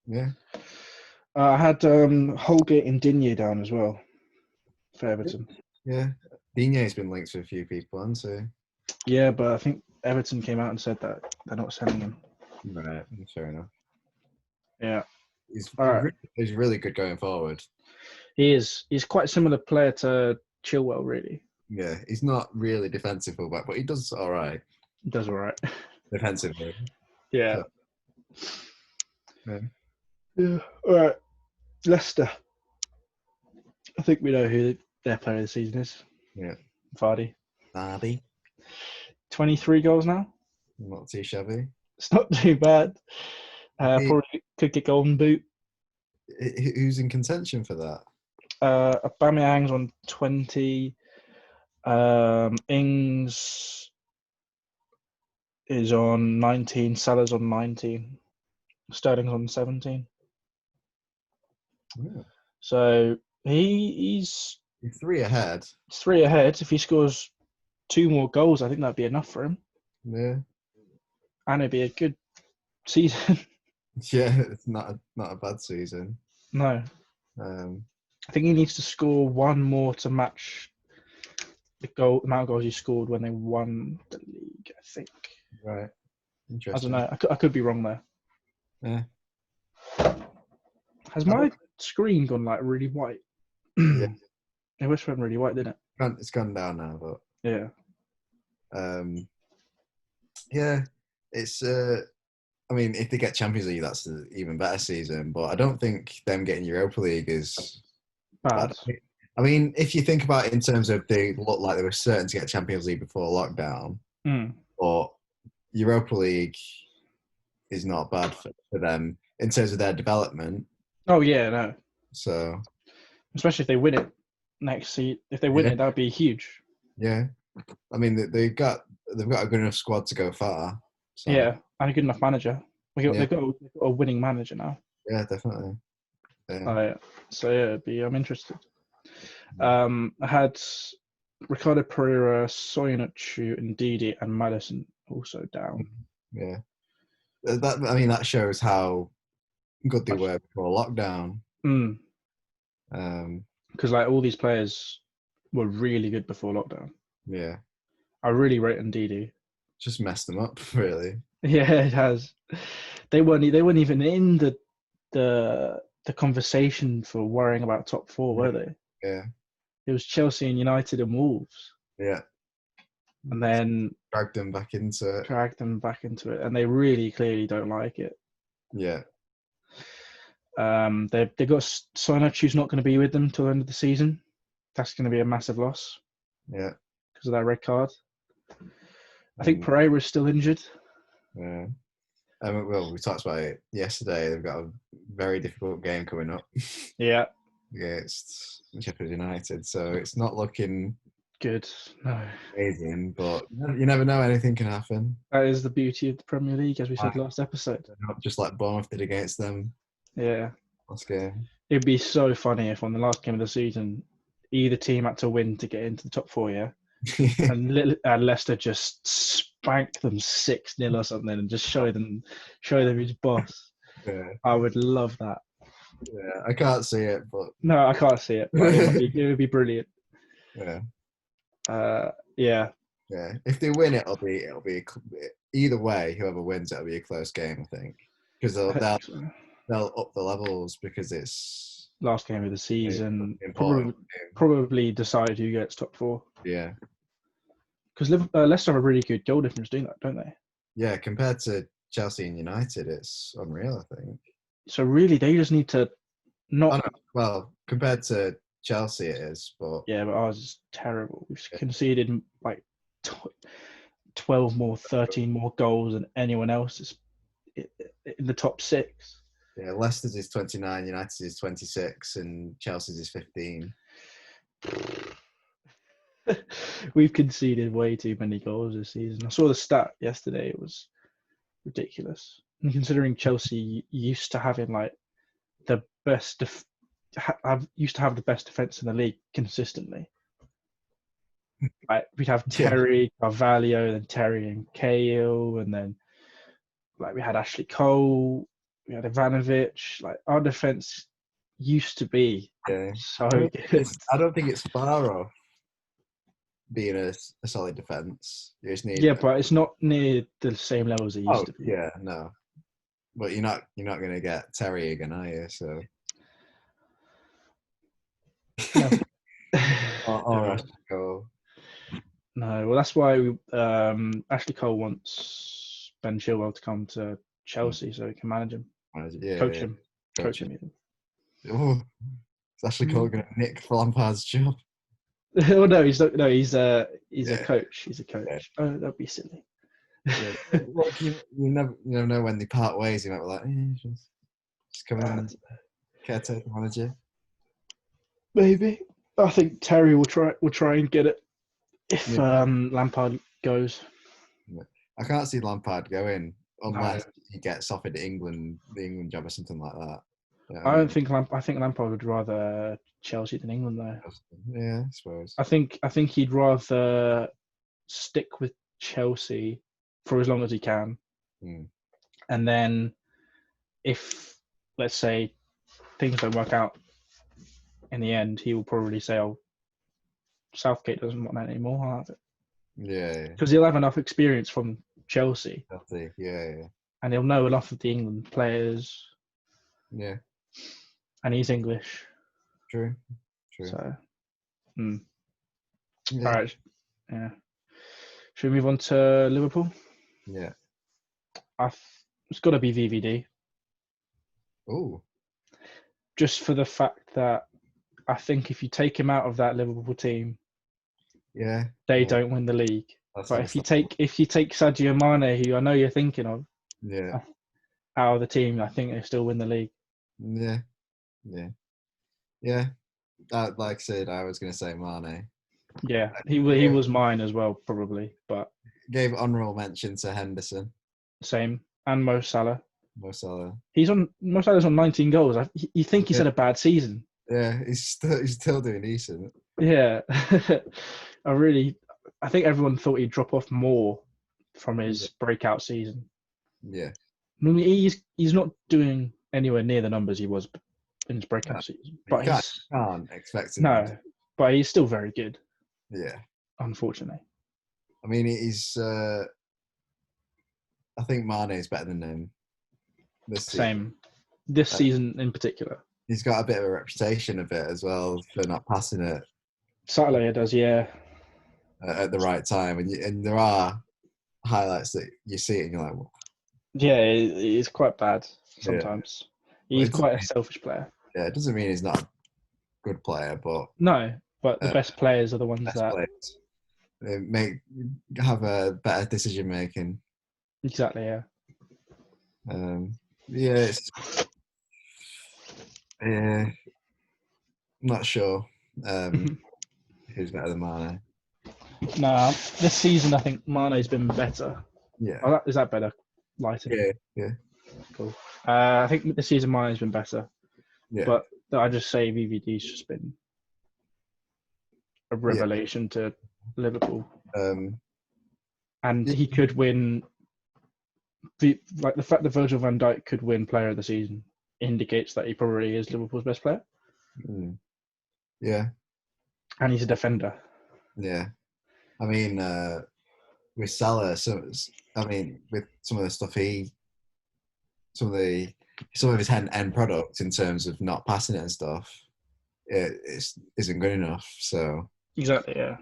Yeah. I had Holgate and Digne down as well for Everton. Yeah, Digne's been linked to a few people, hasn't he? Yeah, but I think Everton came out and said that they're not selling him. Right, fair enough. Yeah. He's really good going forward. He is. He's quite a similar player to Chilwell, really. Yeah, he's not really defensive fullback, but he does all right. He does all right. Defensively. Yeah. Yeah. Yeah. All right. Leicester. I think we know who their player of the season is. Yeah. Vardy. 23 goals now. Not too shabby. It's not too bad. Probably could get golden boot. Who's in contention for that? Aubameyang's on 20. Ings is on 19. Salah's on 19. Sterling's on 17. Yeah. So he's 3 ahead. 3 ahead. If he scores 2 more goals, I think that'd be enough for him. Yeah. And it'd be a good season. Yeah, it's not a bad season. No. Um, I think he needs to score 1 more to match the amount of goals he scored when they won the league, I think. right. I Interesting. don't know. I could be wrong there. Yeah. Has my screen gone like really white? Yeah. It was went really white, didn't it? It's gone down now, but Yeah. Yeah, it's. I mean, if they get Champions League, that's an even better season. But I don't think them getting Europa League is Bad. I mean, if you think about it in terms of they looked like they were certain to get Champions League before lockdown, but Europa League is not bad for them in terms of their development. Oh yeah, no. So, especially if they win it next season, if they win it, that'd be huge. Yeah, I mean they've got a good enough squad to go far. So. Yeah, and a good enough manager. They've got a winning manager now. Yeah, definitely. Yeah. So yeah, I'm interested. I had Ricardo Pereira, Soyuncu, and Ndidi and Maddison also down. Yeah, that shows how good they were before lockdown. Because like all these players were really good before lockdown. Yeah, I really rate Ndidi. Just messed them up, really. Yeah, it has. They weren't even in the conversation for worrying about top 4, were they? Yeah. It was Chelsea and United and Wolves. Yeah. And then dragged them back into it, and they really clearly don't like it. Yeah. They've got Soyuncu's not going to be with them till the end of the season. That's going to be a massive loss. Yeah. Because of that red card. I think Pereira is still injured. Yeah. Well, we talked about it yesterday. They've got a very difficult game coming up. Yeah. Against Sheffield United, so it's not looking good. No. Amazing, but you never know. Anything can happen. That is the beauty of the Premier League, as we said last episode. Not just like Bournemouth did against them. Yeah. Last game. It'd be so funny if on the last game of the season, either team had to win to get into the top 4, yeah? and Leicester just spanked them 6-0 or something and just show them who's boss. Yeah. I would love that. Yeah, I can't see it, but no, I can't see it. But it would be brilliant. Yeah. Yeah. Yeah. If they win, it'll be either way. Whoever wins, it'll be a close game, I think, because they'll up the levels because it's last game of the season. Probably decide who gets top 4. Yeah. Because Leicester have a really good goal difference doing that, don't they? Yeah, compared to Chelsea and United, it's unreal, I think. So really, they just need to not. Well, compared to Chelsea, it is, but yeah, but ours is terrible. We've conceded like 12 more, 13 more goals than anyone else is in the top 6. Yeah, Leicester's is 29, United's is 26, and Chelsea's is 15. We've conceded way too many goals this season. I saw the stat yesterday; it was ridiculous. And considering Chelsea used to having like the best, used to have the best defense in the league consistently. Like we'd have Terry, Carvalho, then Terry and Cahill, and then like we had Ashley Cole, we had Ivanovic. Like our defense used to be so good. I don't think it's far off being a solid defense. You just need but it's not near the same level as it used to be. Yeah, no. But you're not going to get Terry again, are you? So. No. or Ashley Cole. No, well, that's why Ashley Cole wants Ben Chilwell to come to Chelsea so he can manage him, coach him. Even. Oh, is Ashley Cole going to nick Lampard's job? Oh no, he's not. No, he's a coach. He's a coach. Yeah. Oh, that'd be silly. Yeah. Look, you never know when they part ways. You might be like, just come in, caretaker manager. Maybe. I think Terry will try and get it if Lampard goes. I can't see Lampard going unless he gets offered the England job or something like that. Yeah, I don't think I think Lampard would rather Chelsea than England though. Yeah, I suppose. I think he'd rather stick with Chelsea for as long as he can, and then if, let's say, things don't work out in the end, he will probably say, "Oh, Southgate doesn't want that anymore. I'll have it." Yeah. Because he'll have enough experience from Chelsea. Yeah. And he'll know enough of the England players. Yeah. And he's English. True. So, yeah. All right. Yeah. Should we move on to Liverpool? Yeah. It's got to be VVD. Oh. Just for the fact that I think if you take him out of that Liverpool team, they don't win the league. But if you take Sadio Mane, who I know you're thinking of, out of the team, I think they still win the league. Yeah. Like I said, I was going to say Mane. Yeah, he was mine as well, probably. But gave honourable mention to Henderson. Same, and Mo Salah. Mo Salah's on 19 goals. You think he's had a bad season? Yeah, he's still doing decent. Yeah, I think everyone thought he'd drop off more from his breakout season. Yeah, I mean, he's not doing anywhere near the numbers he was in his breakout season. But you can't expect him. No, but he's still very good. Yeah, unfortunately. I mean, he's. I think Mane is better than him. This season in particular. He's got a bit of a reputation of it as well for not passing it. Saturday does, yeah. At the right time, and there are highlights that you see it and you're like, well, yeah, he's quite bad sometimes. Yeah. He's quite a selfish player. Yeah, it doesn't mean he's not a good player, but no, but the best players are the ones that have a better decision making. Exactly, yeah. I'm not sure who's better than Mane. Nah, this season I think Mane's been better. Yeah. Oh, is that better? Lighting. Yeah. Cool. I think this season Mane's been better. Yeah. But I just say VVD's just been a revelation to Liverpool. And he could win. The fact that Virgil van Dijk could win Player of the Season indicates that he probably is Liverpool's best player. Yeah. And he's a defender. Yeah. I mean, with Salah, with some of the stuff some of his end product in terms of not passing it and stuff, it isn't good enough. So exactly, yeah.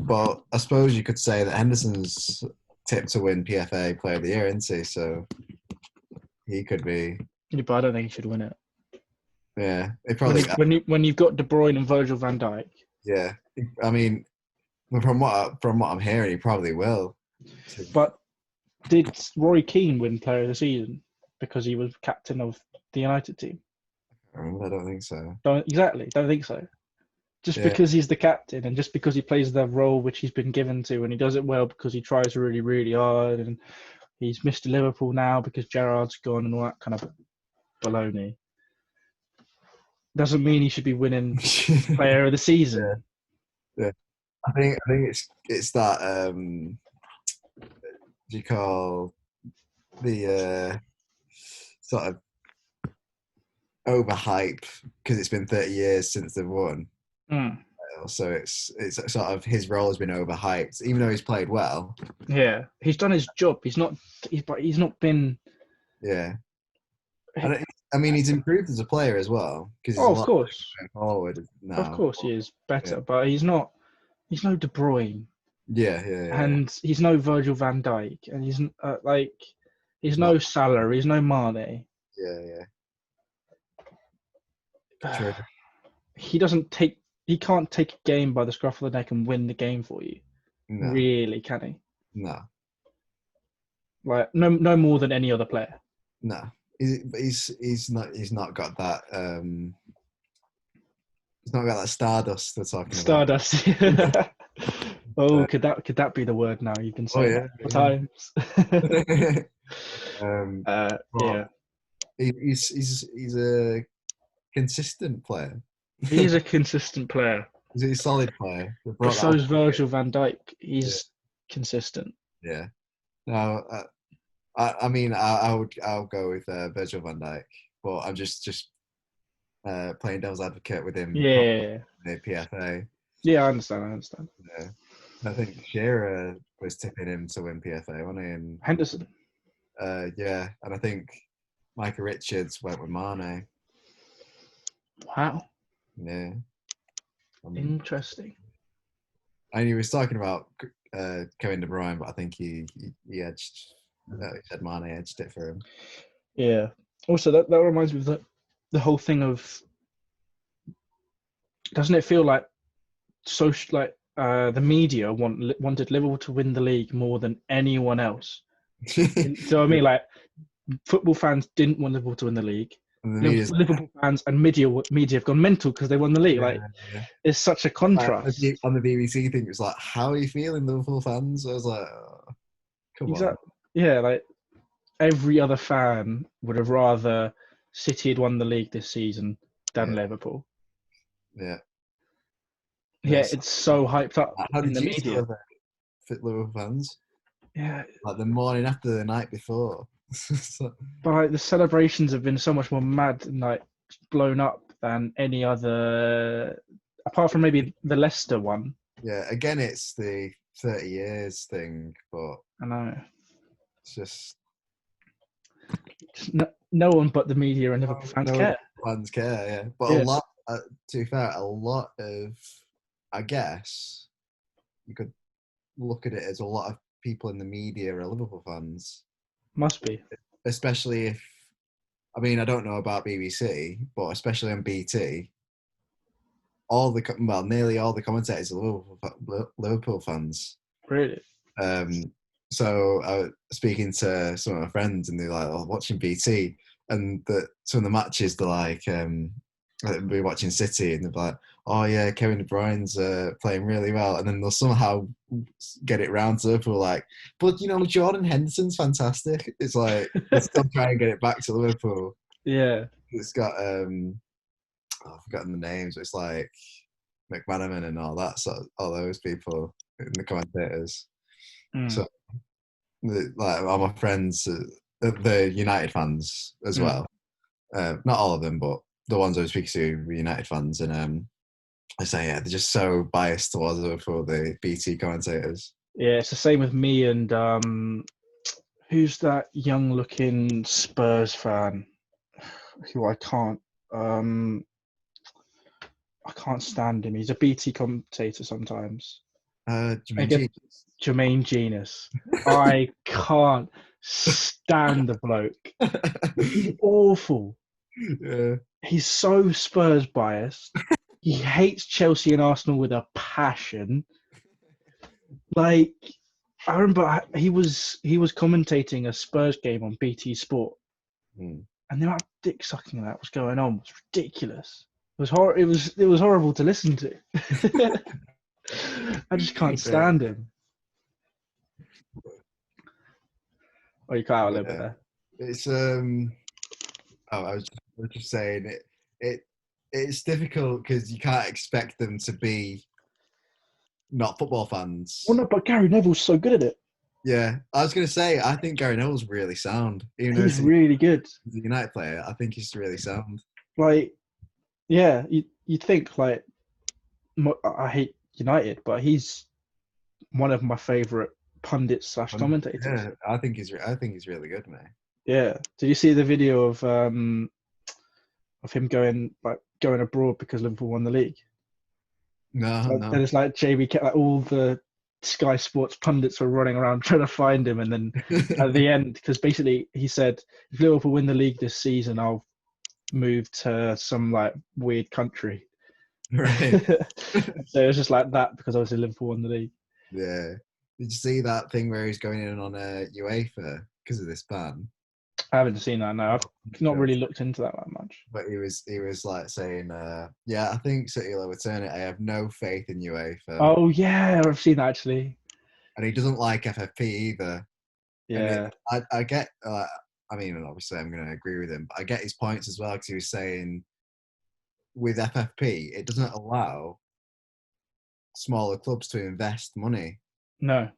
But I suppose you could say that Henderson's tipped to win PFA Player of the Year, isn't he? So he could be. Yeah, but I don't think he should win it. Yeah, it probably. When you've got De Bruyne and Virgil van Dijk. Yeah, I mean, from what I'm hearing, he probably will. But did Roy Keane win Player of the Season because he was captain of the United team? I don't think so. Don't think so. Just because he's the captain and just because he plays the role which he's been given to, and he does it well because he tries really, really hard, and he's Mr. Liverpool now because Gerrard's gone and all that kind of baloney. Doesn't mean he should be winning Player of the Season. Yeah. I think it's that do you call the sort of overhype because it's been 30 years since they've won. So it's sort of his role has been overhyped, even though he's played well. Yeah, he's done his job. He's not been. Yeah, I mean he's improved as a player as well. Of course. Forward now. Of course, he is better, but he's not. He's no De Bruyne. Yeah. And he's no Virgil van Dijk, and he's he's no Salah, he's no Mane. Yeah. True. He can't take a game by the scruff of the neck and win the game for you. No. Really, can he? No. Like no more than any other player. No. He's not got that he's not got that stardust they're talking about. Stardust. Oh, could that be the word now? You've been saying that times. Yeah, he's a consistent player. he's a consistent player. He's a solid player. But so is Virgil van Dijk. He's consistent. Yeah. No, I mean, I'll go with Virgil van Dijk, but I'm just playing devil's advocate with him. Yeah. The PFA. Yeah, I understand. Yeah. I think Shearer was tipping him to win PFA, wasn't he? And Henderson. yeah, and I think Micah Richards went with Mane. Wow. Yeah. Interesting. And he was talking about Kevin De Bruyne, but I think he edged. He said Mane edged it for him. Yeah. Also, that reminds me of the whole thing of. Doesn't it feel like the media wanted Liverpool to win the league more than anyone else? Do you know what I mean? Like, football fans didn't want Liverpool to win the league. Liverpool fans and media have gone mental because they won the league. It's such a contrast. On the BBC thing, it was like, how are you feeling, Liverpool fans? I was like, oh, come on. Yeah, like every other fan would have rather City had won the league this season than Liverpool. Yeah. Yeah, it's so hyped up in the media. Fit Liverpool fans. Yeah. Like the morning after the night before. But like the celebrations have been so much more mad and like blown up than any other, apart from maybe the Leicester one. Yeah, again, it's the 30 years thing, but I know it's just no one but the media and Liverpool fans care. Fans care, yeah. But a lot, to be fair, a lot of, I guess, you could look at it as a lot of people in the media are Liverpool fans. Must be. Especially if, I mean, I don't know about BBC, but especially on BT, nearly all the commentators are Liverpool fans. Really? So I was speaking to some of my friends, and they're like, "Oh, watching BT," and some of the matches, they're like, we're watching City, and they're like, "Oh yeah, Kevin De Bruyne's playing really well," and then they'll somehow get it round to Liverpool, like, "But you know, Jordan Henderson's fantastic." It's like they'll still try and get it back to Liverpool. Yeah, it's got I've forgotten the names. But it's like McManaman and all that, so all those people in the commentators. So, like, all my friends, the United fans as well. Not all of them, but the ones I was speaking to were United fans, and I say, yeah, they're just so biased towards Liverpool, the BT commentators. Yeah, it's the same with me and who's that young-looking Spurs fan who I can't stand him. He's a BT commentator sometimes. Jermaine Genius. I can't stand the bloke. He's awful. Yeah. He's so Spurs biased. He hates Chelsea and Arsenal with a passion. Like, I remember he was commentating a Spurs game on BT Sport, and the amount of dick sucking that was going on was ridiculous. It was horrible to listen to. I just can't stand him. Oh, you cut out a little bit there. It's I was just saying it's difficult because you can't expect them to be not football fans. Well, no, but Gary Neville's so good at it. Yeah, I was going to say, I think Gary Neville's really sound. Even he's really good. He's a United player. I think he's really sound. Like, yeah, you'd think, like, I hate United, but he's one of my favourite pundits / commentators. Yeah, I think he's really good, man. Yeah. Did you see the video of him going abroad because Liverpool won the league? No. And it's like JB kept, like, all the Sky Sports pundits were running around trying to find him, and then at the end, because basically he said, if Liverpool win the league this season, I'll move to some like weird country. Right. So it was just like that because obviously Liverpool won the league. Yeah. Did you see that thing where he's going in on a UEFA because of this ban? I haven't seen that. No, I've not really looked into that much. But he was like saying, "Yeah, I think City will overturn it. I have no faith in UEFA." Oh yeah, I've seen that actually. And he doesn't like FFP either. Yeah. I get. I mean, obviously, I'm going to agree with him, but I get his points as well because he was saying with FFP, it doesn't allow smaller clubs to invest money. No.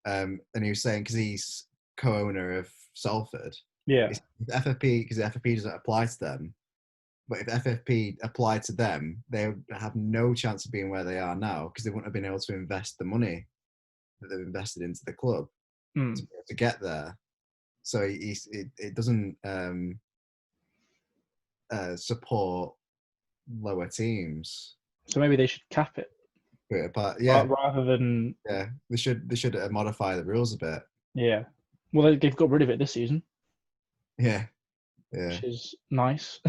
And he was saying because he's co-owner of Salford. Yeah. If FFP, because FFP doesn't apply to them. But if FFP applied to them, they would have no chance of being where they are now because they wouldn't have been able to invest the money that they've invested into the club to get there. So it doesn't support lower teams. So maybe they should cap it. But yeah, rather than they should modify the rules a bit. Yeah. Well, they've got rid of it this season. Yeah. Which is nice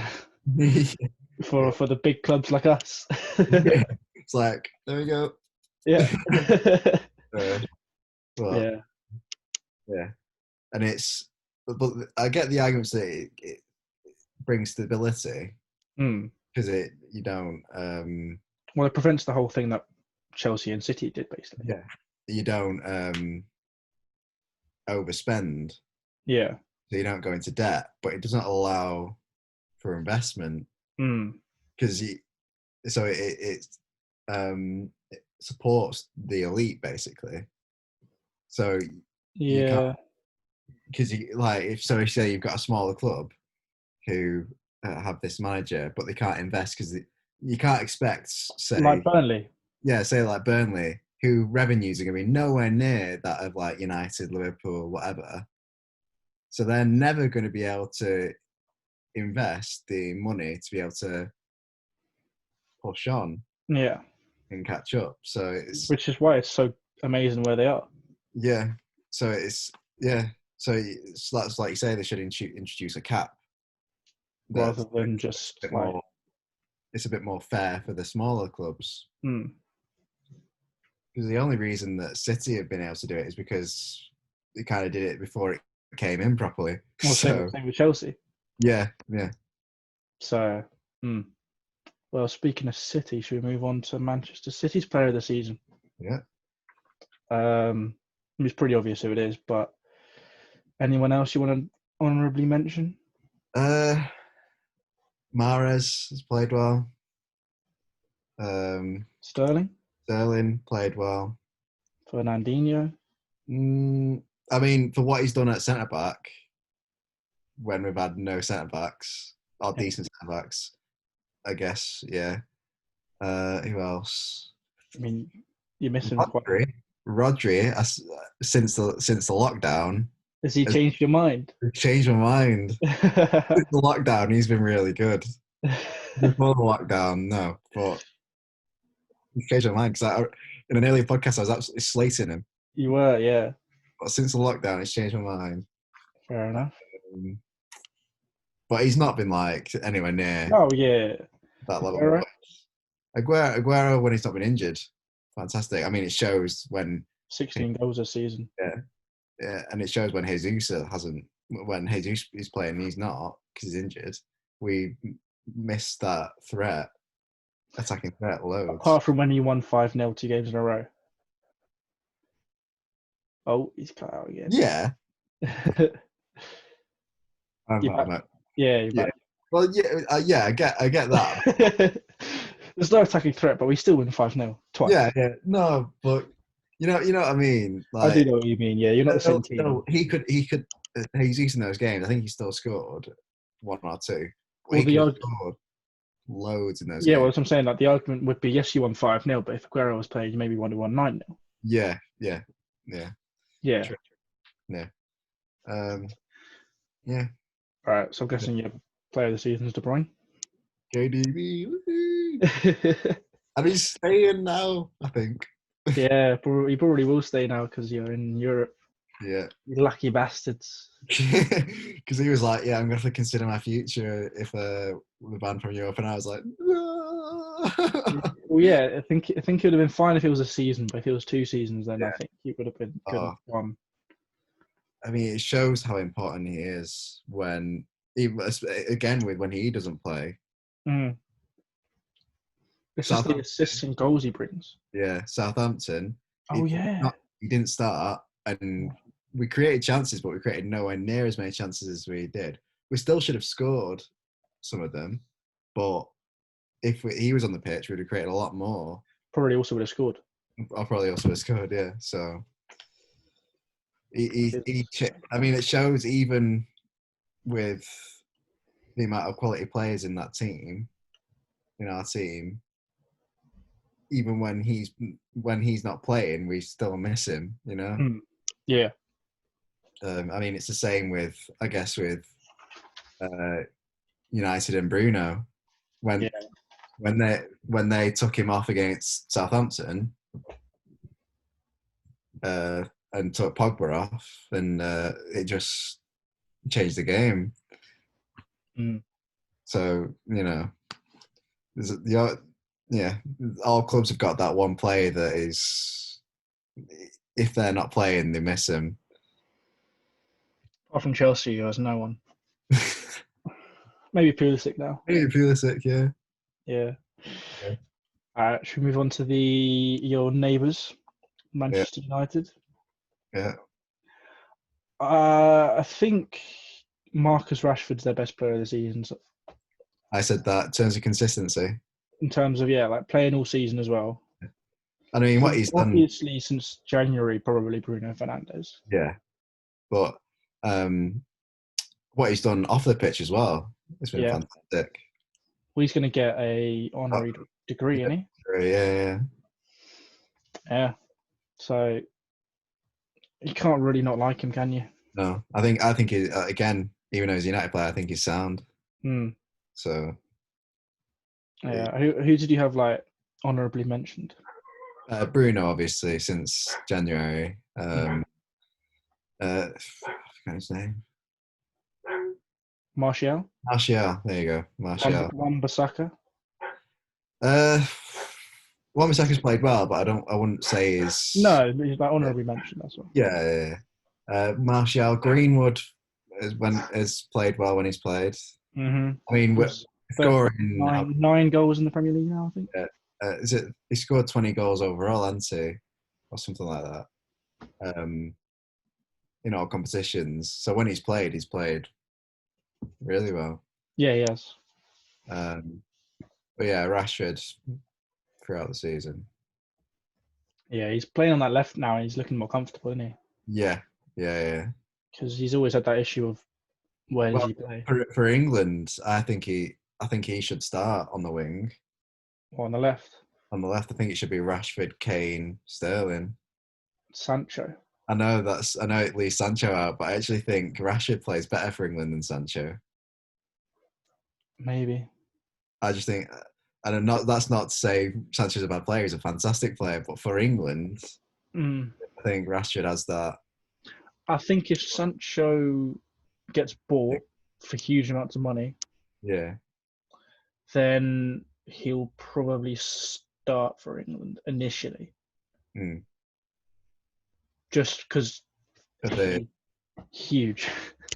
for the big clubs like us. Yeah. It's like, there we go. Yeah. Well, yeah. And but I get the arguments that it brings stability because you don't. Well, it prevents the whole thing that Chelsea and City did, basically. Yeah. You don't overspend. Yeah. So you don't go into debt, but it doesn't allow for investment because it supports the elite basically. So yeah, because if you say you've got a smaller club who have this manager, but they can't invest because you can't expect say like Burnley. Yeah, say like Burnley, who revenues are going to be nowhere near that of like United, Liverpool, whatever. So they're never going to be able to invest the money to be able to push on, and catch up. So which is why it's so amazing where they are. Yeah. So So that's like you say, they should introduce a cap rather than just it's a bit more fair for the smaller clubs. Because the only reason that City have been able to do it is because they kind of did it before it came in properly. Well, same with Chelsea. Yeah. So, well, speaking of City, should we move on to Manchester City's player of the season? Yeah. It's pretty obvious who it is, but anyone else you want to honourably mention? Mahrez has played well. Sterling played well. Fernandinho. I mean, for what he's done at centre back, when we've had no centre backs or decent centre backs, I guess. Yeah. Who else? I mean, you're missing Rodri. Since the lockdown. Has he changed your mind? Changed my mind. Since the lockdown, he's been really good. Before the lockdown, no, but he's changed my mind because in an earlier podcast I was absolutely slating him. You were, yeah. But since the lockdown, it's changed my mind. Fair enough. But he's not been like anywhere near. Oh yeah. That level. Aguero when he's not been injured, fantastic. I mean, it shows when 16 goals a season. Yeah, and it shows when Jesus hasn't. When Jesus is playing, and he's not because he's injured. We missed that attacking threat loads. Apart from when he won 5-0 2 games in a row. Oh, he's cut out again. Yeah. You're back. Well, yeah, I get that. There's no attacking threat, but we still win 5-0 twice. Yeah, no, but you know what I mean. Like, I do know what you mean. Yeah, you're not the same team. No, he could. He's in those games. I think he still scored 1 or 2. Well, he scored loads in those. Yeah, games. well, that's what I'm saying. Like the argument would be, yes, you won 5-0, but if Aguero was playing, you maybe would have won 9-0. Yeah. Yeah. True. Yeah. Yeah. All right. So I'm guessing your player of the season is De Bruyne. KDB. And he's staying now, I think. Yeah, he probably will stay now because you're in Europe. Yeah. You lucky bastards. Because he was like, yeah, I'm going to have to consider my future if we're banned from Europe. And I was like, no. Well, yeah, I think it would have been fine if it was a season, but if it was 2 seasons, then I think he would have been gone. I mean, it shows how important he is when he doesn't play. It's just the assists and goals he brings. Yeah, Southampton. Oh, yeah. He didn't start, and we created chances, but we created nowhere near as many chances as we did. We still should have scored some of them, but if he was on the pitch, we'd have created a lot more. Probably also would have scored. I probably also would have scored, yeah. So, I mean, it shows even with the amount of quality players in that team, in our team, even when he's not playing, we still miss him, you know? Yeah. I mean, it's the same with, I guess, with United and Bruno. When they took him off against Southampton and took Pogba off, and it just changed the game. So, all clubs have got that one player that is, if they're not playing, they miss him. Apart from Chelsea, who has no one. Maybe Pulisic now. Maybe Pulisic, yeah. Yeah. All right, should we move on to your neighbours, Manchester United? Yeah. I think Marcus Rashford's their best player of the season. So I said that in terms of consistency. In terms of playing all season as well. I mean, what he's done, obviously since January, probably Bruno Fernandes. Yeah, but what he's done off the pitch as well, it's been fantastic. Well, he's going to get a honorary degree, isn't he? Yeah. So you can't really not like him, can you? No, I think he, again, even though he's a United player, I think he's sound. So. Yeah. Who did you have honorably mentioned? Bruno, obviously, since January. I forgot his name. Martial. There you go. Martial. Wan-Bissaka. Wan-Bissaka's played well, but I wouldn't say he's. No, he's honorably mentioned. That's all. Yeah. Martial. Greenwood has played well when he's played. Mm-hmm. I mean, we're scoring 9 goals in the Premier League now, I think. Yeah. He scored 20 goals overall, hasn't he? Or something like that. In all competitions. So when he's played really well. Yeah, he has. But yeah, Rashford throughout the season. Yeah, he's playing on that left now and he's looking more comfortable, isn't he? Yeah. Because he's always had that issue of where does he play? For England, I think he should start on the wing. Or on the left? On the left, I think it should be Rashford, Kane, Sterling. Sancho. I know it leaves Sancho out, but I actually think Rashford plays better for England than Sancho. Maybe. I just think, that's not to say Sancho's a bad player, he's a fantastic player, but for England, I think Rashford has that. I think if Sancho gets bought for huge amounts of money, then he'll probably start for England initially. Just because huge.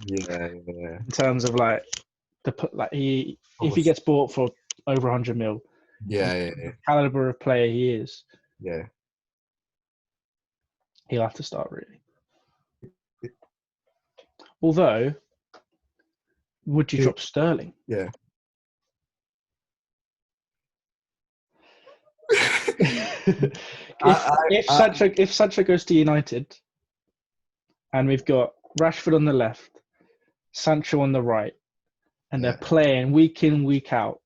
Yeah. In terms of if he gets bought for over 100 mil. Yeah. The caliber of player he is. Yeah. He'll have to start really. Although, would you drop Sterling? Yeah. If Sancho goes to United, and we've got Rashford on the left, Sancho on the right, and they're playing week in, week out,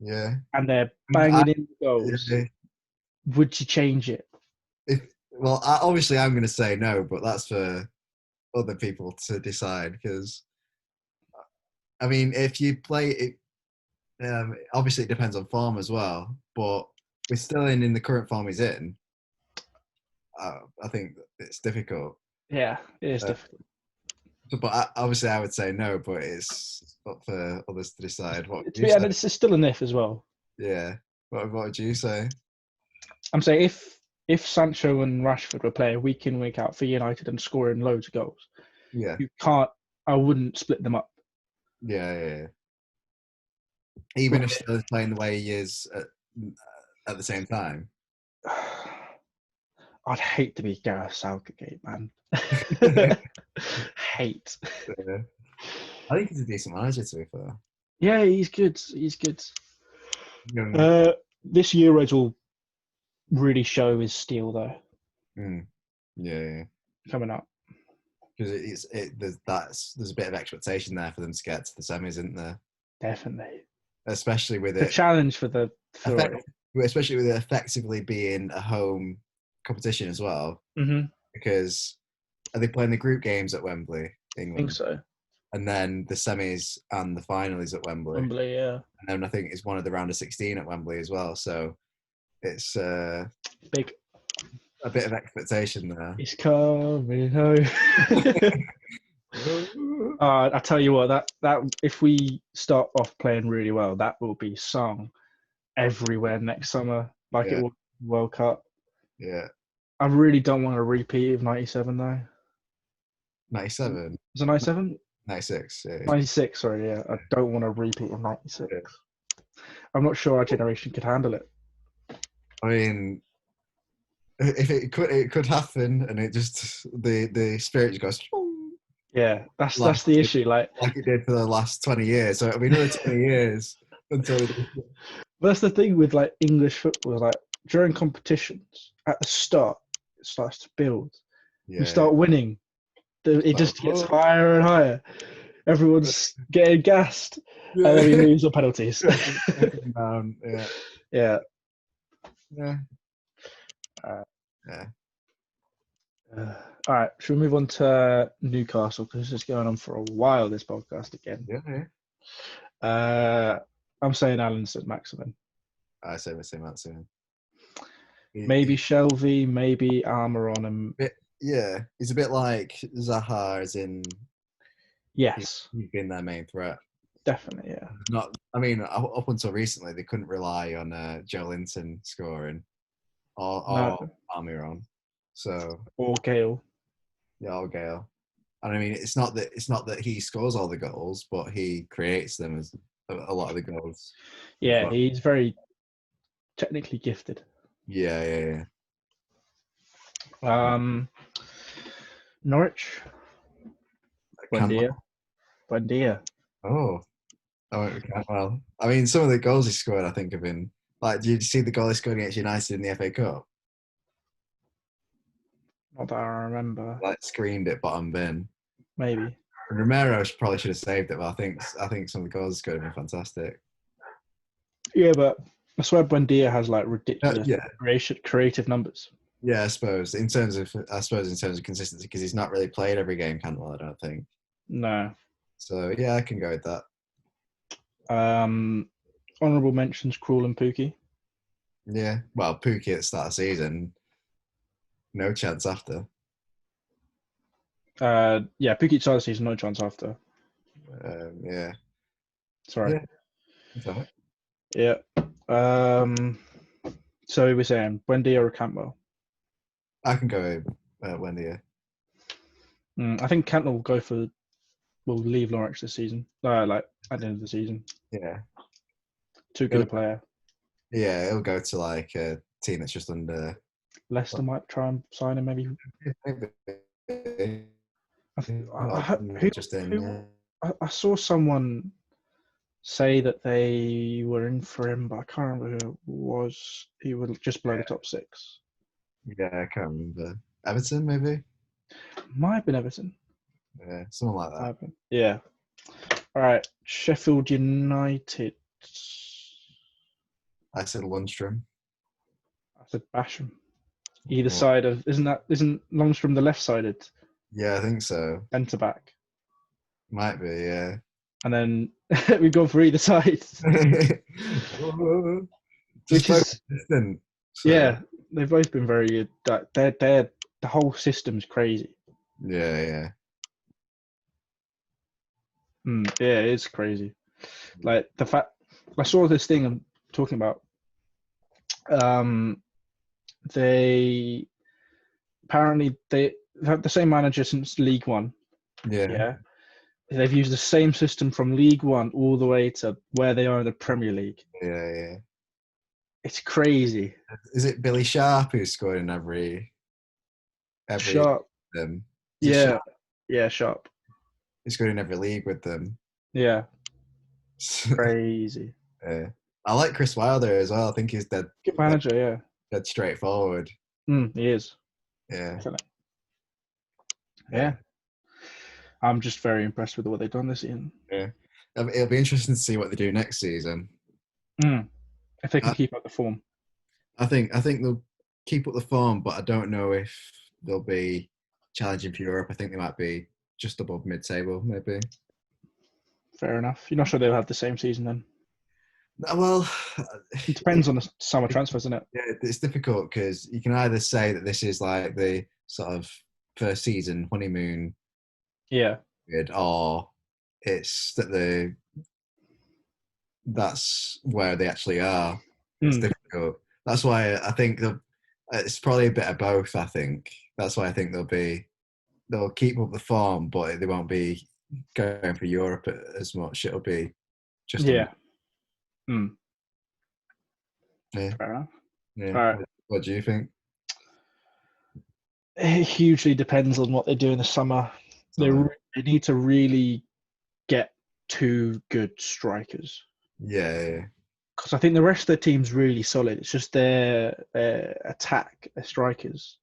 and they're banging in goals, would you change it? Obviously I'm going to say no, but that's for other people to decide. Because, I mean, if you play it, obviously it depends on form as well. But with Sterling in the current form he's in, I think it's difficult. Yeah, it is difficult. But obviously I would say no, but it's up for others to decide. This is still an if as well. Yeah. What would you say? I'm saying if Sancho and Rashford were playing week in, week out for United and scoring loads of goals, I wouldn't split them up. Yeah. Even if Sterling's playing the way he is at the same time. I'd hate to be Gareth Southgate, man. Hate. Yeah. I think he's a decent manager, to be fair. Yeah, he's good. He's good. Young. This Euros will really show his steel, though. Yeah. Coming up. Because there's a bit of expectation there for them to get to the semis, isn't there? Definitely. Especially with The challenge for the especially with it effectively being a home competition as well. Mm-hmm. Because are they playing the group games at Wembley, England? I think so. And then the semis and the final is at Wembley. Wembley, yeah. And then I think it's one of the round of 16 at Wembley as well. So it's big. A bit of expectation there. It's coming home. I tell you what, that if we start off playing really well, that will be sung everywhere next summer, like it was World Cup. Yeah. I really don't want a repeat of 97 though. 97? Was it 97? 96, yeah. 96, sorry, yeah. I don't want a repeat of 96. Yeah. I'm not sure our generation could handle it. I mean, if it could happen, and it just the spirit just goes. Yeah, that's the issue. Like it did for the last 20 years. So it'll be another 20 years until. That's the thing with like English football. Like during competitions, at the start, it starts to build. You start winning, it just gets higher and higher. Everyone's getting gassed, and then we lose the penalties. Yeah. All right, should we move on to Newcastle, because this is going on for a while, this podcast again. I'm saying Alan Saint-Maximin. I say the same answer. Maybe Shelvey, maybe Almiron. He's a bit like Zaha, as in yes, he's been their main threat. Definitely, yeah. Not, I mean, up until recently, they couldn't rely on Joe Linton scoring or Almiron. So or Gale. Yeah, or Gale. And I mean, it's not that he scores all the goals, but he creates them as a lot of the goals. Yeah, he's very technically gifted. Yeah. Norwich. Buendia. Oh, well. I mean, some of the goals he scored, I think, have been like. Did you see the goal he scored against United in the FA Cup? Not that I remember. Like screened it bottom bin. Maybe. And Romero probably should have saved it, but I think some of the goals could have been fantastic. Yeah, but I swear Buendia has like ridiculous creative numbers. Yeah, I suppose in terms of consistency, because he's not really played every game, Cantwell, I don't think. No. So yeah, I can go with that. Honourable mentions: Krul and Pukki. Yeah, well, Pukki at the start of the season, no chance after. Pukki at the start of the season, no chance after. Yeah. Sorry. Yeah. So we were saying Buendia or Cantwell? I can go Buendia. I think Cantwell will leave Norwich this season. Like at the end of the season. Yeah. Too good a player. Yeah, he'll go to like a team that's just under. Leicester might try and sign him, maybe. I saw someone say that they were in for him, but I can't remember who it was. He would just below the top 6. Yeah, I can't remember. Everton, maybe? Might have been Everton. Yeah, something like that. Yeah. All right, Sheffield United. I said Lundstrom. I said Basham. Either side of isn't Lundstrom the left-sided? Yeah, I think so. Centre back. Might be, yeah. And then we've gone for either side. Which is distant, so. Yeah, they've both been very good. The whole system's crazy. Yeah. Yeah, it's crazy. Like the fact I saw this thing I'm talking about. They apparently they have the same manager since League One. Yeah. They've used the same system from League One all the way to where they are in the Premier League. Yeah. It's crazy. Is it Billy Sharp who's scored in every every Sharp. them. Yeah. Yeah, Sharp. He's good in every league with them. Yeah. Crazy. Yeah. I like Chris Wilder as well. I think he's dead Good manager, dead straightforward. He is. Yeah. Definitely. Yeah. I'm just very impressed with what they've done this season. Yeah. It'll be interesting to see what they do next season. If they can keep up the form. I think they'll keep up the form, but I don't know if they'll be challenging for Europe. I think they might be just above mid-table, maybe. Fair enough. You're not sure they'll have the same season then? Well, it depends on the summer transfers, isn't it? Yeah, it's difficult because you can either say that this is like the sort of first season honeymoon, period, or it's that that's where they actually are. It's difficult. That's why I think it's probably a bit of both. I think that's why I think they'll keep up the form, but they won't be going for Europe as much. It'll be just Yeah. Yeah. Fair enough. Yeah. All right. What do you think? It hugely depends on what they do in the summer. They need to really get 2 good strikers. Yeah. Because I think the rest of the team's really solid. It's just their attack, their strikers.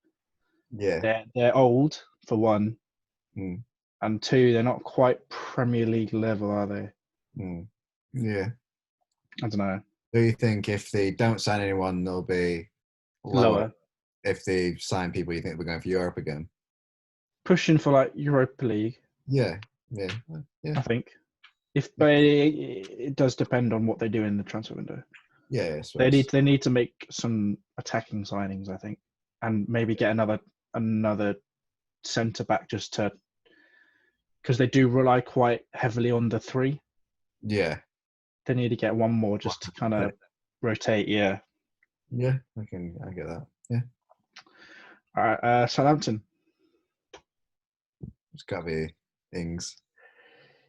Yeah. They're old, for one. And 2, they're not quite Premier League level, are they? Yeah. I don't know. Do you think if they don't sign anyone, they'll be lower? If they sign people, you think we're going for Europe again? Pushing for like Europa League. Yeah. I think. But it does depend on what they do in the transfer window. Yeah. They need to make some attacking signings, I think, and maybe get another centre back just to, because they do rely quite heavily on the 3. Yeah. They need to get one more just to kind of rotate. Yeah. Yeah, I get that. Yeah. All right, Southampton. It's got to be Ings.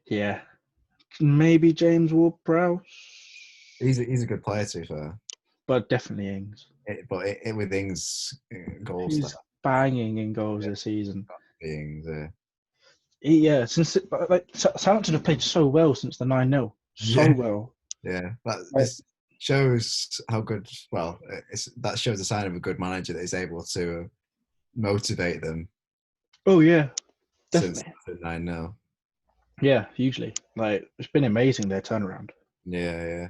Yeah. Maybe James Ward-Prowse. He's a good player, to be fair. But definitely Ings. But with Ings goals, he's banging in goals this season. Ings, Southampton have played so well since the 9-0. So well. Yeah, this shows how good. Well, that shows a sign of a good manager that is able to motivate them. Oh yeah, definitely. Since 9-0. Yeah, hugely. Like, it's been amazing, their turnaround. Yeah.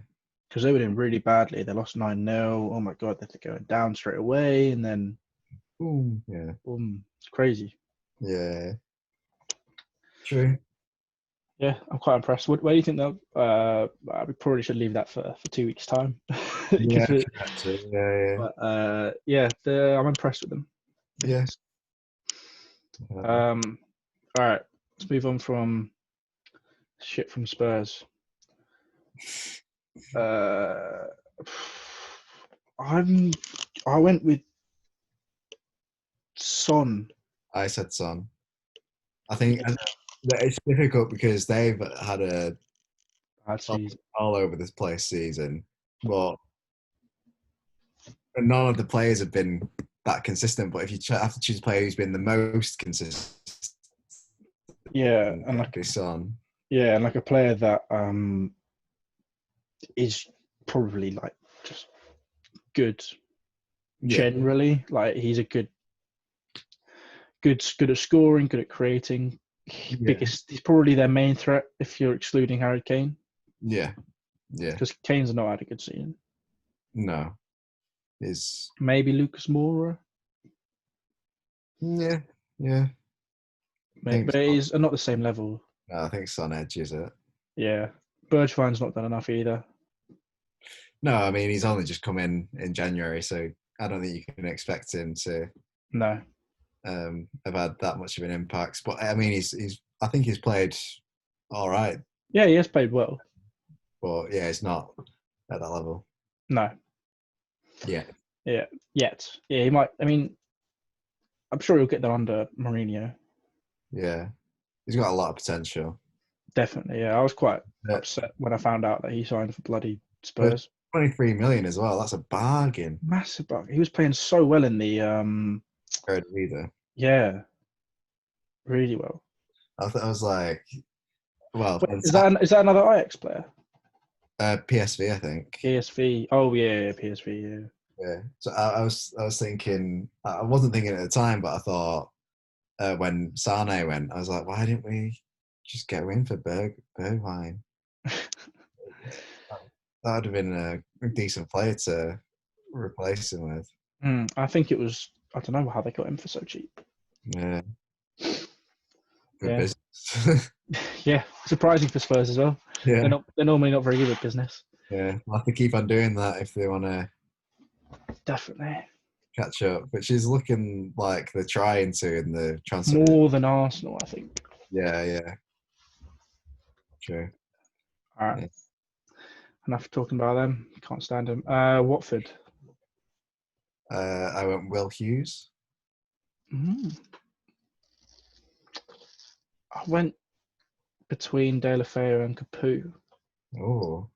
Because they were doing really badly. They lost 9-0. Oh my god, they're going down straight away, and then boom. Yeah. Boom. It's crazy. Yeah. True. Yeah, I'm quite impressed. Where do you think they'll? We probably should leave that for 2 weeks' time. Yeah. But, I'm impressed with them. Yeah. All right, let's move on from shit from Spurs. I went with Son. I said Son. I think it's difficult because they've had a bad season all over this place season, but none of the players have been that consistent. But if you have to choose a player who's been the most consistent, and like Son. Yeah, and like a player that is probably like just good generally. Like he's a good at scoring, good at creating. He's probably their main threat if you're excluding Harry Kane. Yeah. Because Kane's not had a good season. No. Maybe Lucas Moura. Yeah. Maybe, but he's not the same level. No, I think Son edges it. Yeah. Bergwijn's not done enough either. No, I mean, he's only just come in January, so I don't think you can expect him to have had that much of an impact. But I mean, I think he's played all right. Yeah, he has played well. But yeah, it's not at that level. No. Yeah. Yeah. Yet. Yeah, he might. I mean, I'm sure he'll get there under Mourinho. Yeah. He's got a lot of potential. Definitely, yeah. I was quite upset when I found out that he signed for bloody Spurs. 23 million as well. That's a bargain. Massive bargain. He was playing so well in the Eredivisie. Yeah, really well. I was like, well, Wait, is that another Ajax player? PSV, I think. PSV. Oh yeah, PSV. Yeah. Yeah. So I was thinking, I wasn't thinking at the time, but I thought when Sane went, I was like, why didn't we just go in for Bergwijn? That would have been a decent player to replace him with. I think it was. I don't know how they got him for so cheap. Yeah. Good Yeah. business. Yeah, surprising for Spurs as well. Yeah. They're normally not very good at business. Yeah. They'll have to keep on doing that if they want to Definitely. catch up, which is looking like they're trying to in the transfer. More than Arsenal, I think. Yeah. True. All right. Yeah. Enough talking about them. Can't stand them. Watford. I went Will Hughes. I went between De La Fea and Capoue. Oh,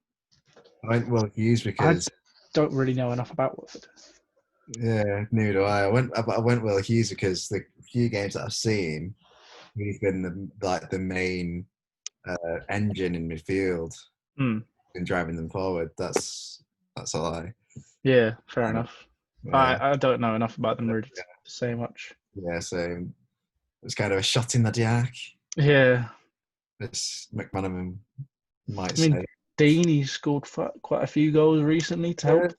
I went Will Hughes because don't really know enough about Watford. Yeah, neither do I. I went Will Hughes because the few games that I've seen, he's been the main engine in midfield, and driving them forward. That's a lie. Yeah, fair enough. Yeah. I don't know enough about them really to say much. Yeah, so it's kind of a shot in the dark. Yeah. As McManaman might I mean, say. Deeney scored quite a few goals recently to help.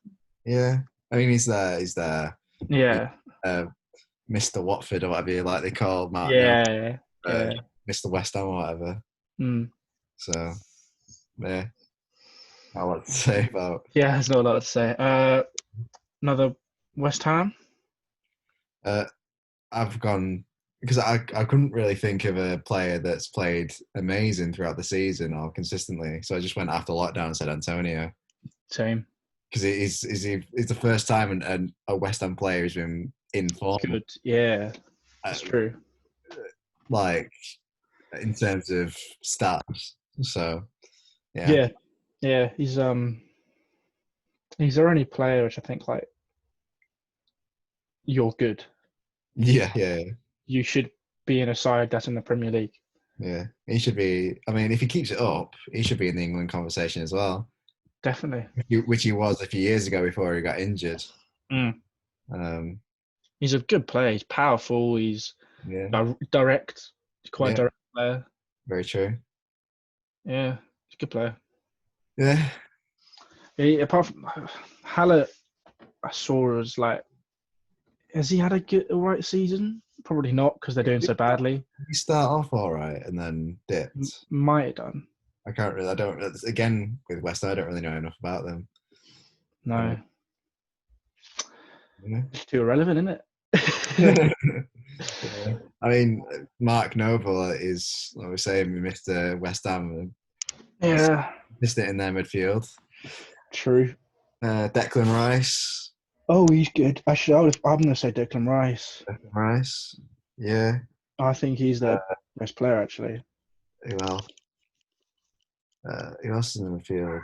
Yeah. I mean, he's there. Yeah. Mr. Watford or whatever like they call Mark. Yeah. Mr. West Ham or whatever. So, yeah. Not a lot to say about. Yeah, there's not a lot to say. Another West Ham. I've gone because I couldn't really think of a player that's played amazing throughout the season or consistently. So I just went after lockdown and said Antonio. Same. Because it's the first time a West Ham player has been in form. Good. Yeah, that's true. Like in terms of stats. So yeah. Yeah. He's the only player which I think like you're good. Yeah. You should be in a side that's in the Premier League. Yeah, he should be. I mean, if he keeps it up, he should be in the England conversation as well. Definitely. Which he was a few years ago before he got injured. He's a good player. He's powerful. He's direct. He's quite a direct player. Very true. Yeah, he's a good player. Yeah. Apart from Hallett, I saw as like, has he had a right season? Probably not because they're doing so badly. He start off all right and then dipped. Might have done. I don't. Again, with West Ham, I don't really know enough about them. No. It's too irrelevant, isn't it? Yeah. I mean, Mark Noble is, like we say, Mr. West Ham. Yeah. Missed it in their midfield. True. Declan Rice. Oh, he's good. Actually, I'm going to say Declan Rice. Declan Rice. Yeah. I think he's the best player, actually. Who else? Who else is in the field?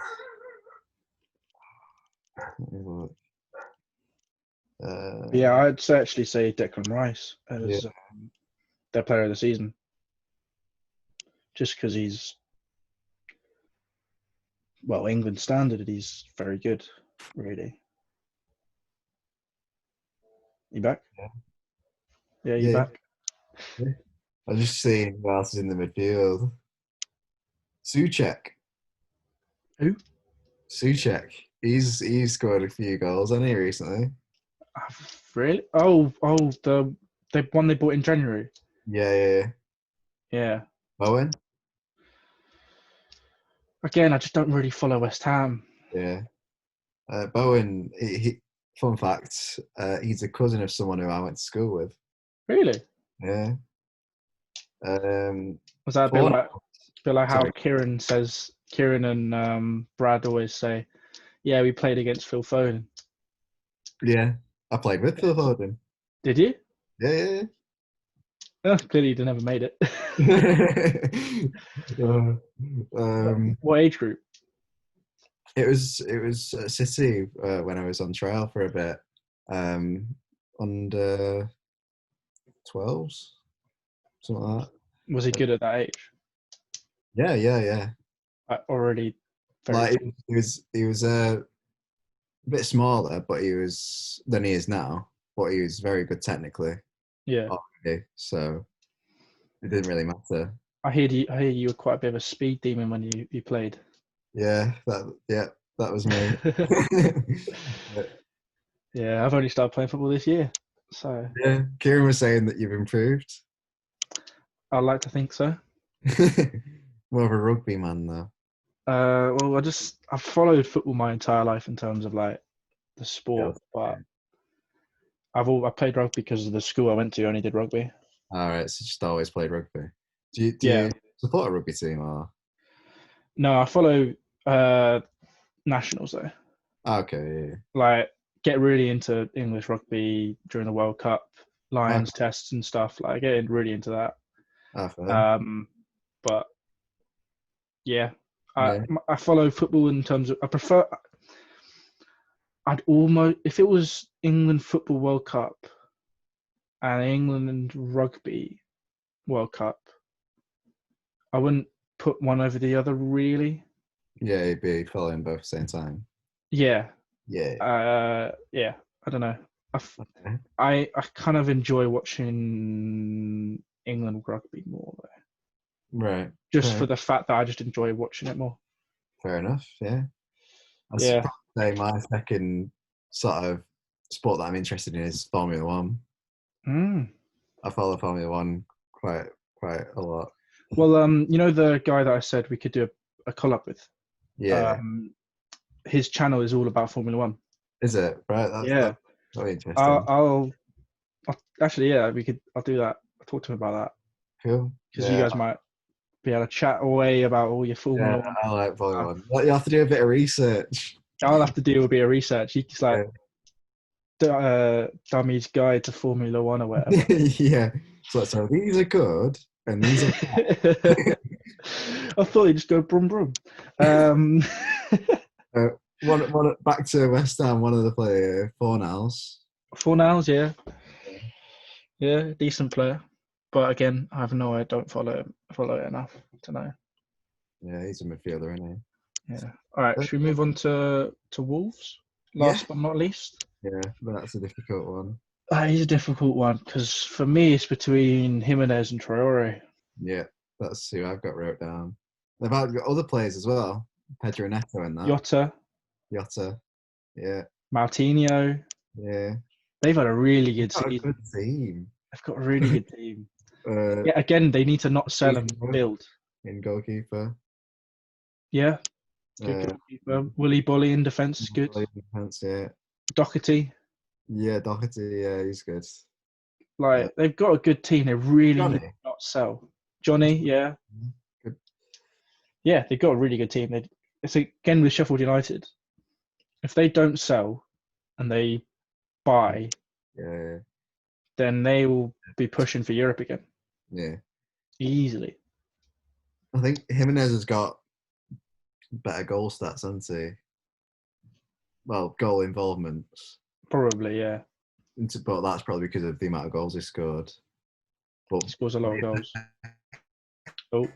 Yeah, I'd actually say Declan Rice as their player of the season. Just because he's, well, England standard, he's very good, really. You back? Yeah, you back? Yeah. I'm just seeing who else is in the midfield. Souček. Who? Souček. He's scored a few goals, hasn't he, recently? Really? Oh, the one they bought in January. Yeah. Bowen. Again, I just don't really follow West Ham. Yeah. Bowen. Fun fact: he's a cousin of someone who I went to school with. Really? Yeah. Was that a bit like how Kieran and Brad always say, yeah, we played against Phil Foden. Yeah, I played with Phil Foden. Did you? Yeah. Oh, clearly you never made it. What age group? It was City when I was on trial for a bit. Under 12s, something like that. Was he good at that age? Yeah. Like already very Like fit. he was a bit smaller, but he was than he is now. But he was very good technically Yeah. already, so it didn't really matter. I hear you were quite a bit of a speed demon when you played. Yeah, that was me. Yeah, I've only started playing football this year, so Yeah, Kieran was saying that you've improved. I'd like to think so. More of a rugby man though. Well, I've followed football my entire life in terms of like the sport, but I played rugby because of the school I went to only did rugby. All right, so you just always played rugby. Do Yeah. you support a rugby team or? No, I follow nationals though. Okay, yeah. Like get really into English rugby during the World Cup, Lions tests and stuff. Like get really into that. Fair. But yeah, Yeah. I follow football in terms of I'd almost if it was England Football World Cup and England Rugby World Cup, I wouldn't put one over the other really. Yeah, you'd be following both at the same time. Yeah. Yeah. Yeah. I don't know. Okay. I kind of enjoy watching England rugby more though. Right. Just for the fact that I just enjoy watching it more. Fair enough. Yeah. I'd Yeah. probably say my second sort of sport that I'm interested in is Formula One. I follow Formula One quite a lot. Well, you know the guy that I said we could do a collab with. Yeah. His channel is all about Formula One. Is it right? That's very interesting. I'll actually, yeah, I'll do that. I'll talk to him about that. Cool. Because you guys might be able to chat away about all your Formula One. I like Formula One. You have to do a bit of research. I'll have to do a bit of research. He's like Dummy's Guide to Formula One or whatever. Yeah. So these are good and these are bad. I thought he'd just go brum brum. One back to West Ham. One of the players, Fornals. Fornals, yeah, decent player. But again, I don't follow it enough to know. Yeah, he's a midfielder, isn't he? Yeah. All right, should we move on to Wolves? Last but not least. Yeah, that's a difficult one. He's a difficult one because for me it's between Jimenez and Traore. Yeah, that's who I've got wrote down. They've got other players as well. Pedro Neto and that. Jota. Yeah. Martinho. Yeah. They've had a really good season. Good team. They've got a really good team. Yeah, again, they need to not sell and build. In goalkeeper. Yeah. Good goalkeeper. Willy Bolly in defence is good. Defense, yeah. Doherty. Yeah, Doherty, yeah, he's good. Like, they've got a good team. They really need to not sell. Johnny, yeah. Good. Yeah, they've got a really good team. It's again with Sheffield United. If they don't sell and they buy, then they will be pushing for Europe again. Yeah. Easily. I think Jimenez has got better goal stats, hasn't he? Well, goal involvements. Probably, yeah. But that's probably because of the amount of goals he scored. But he scores a lot of goals. Oh,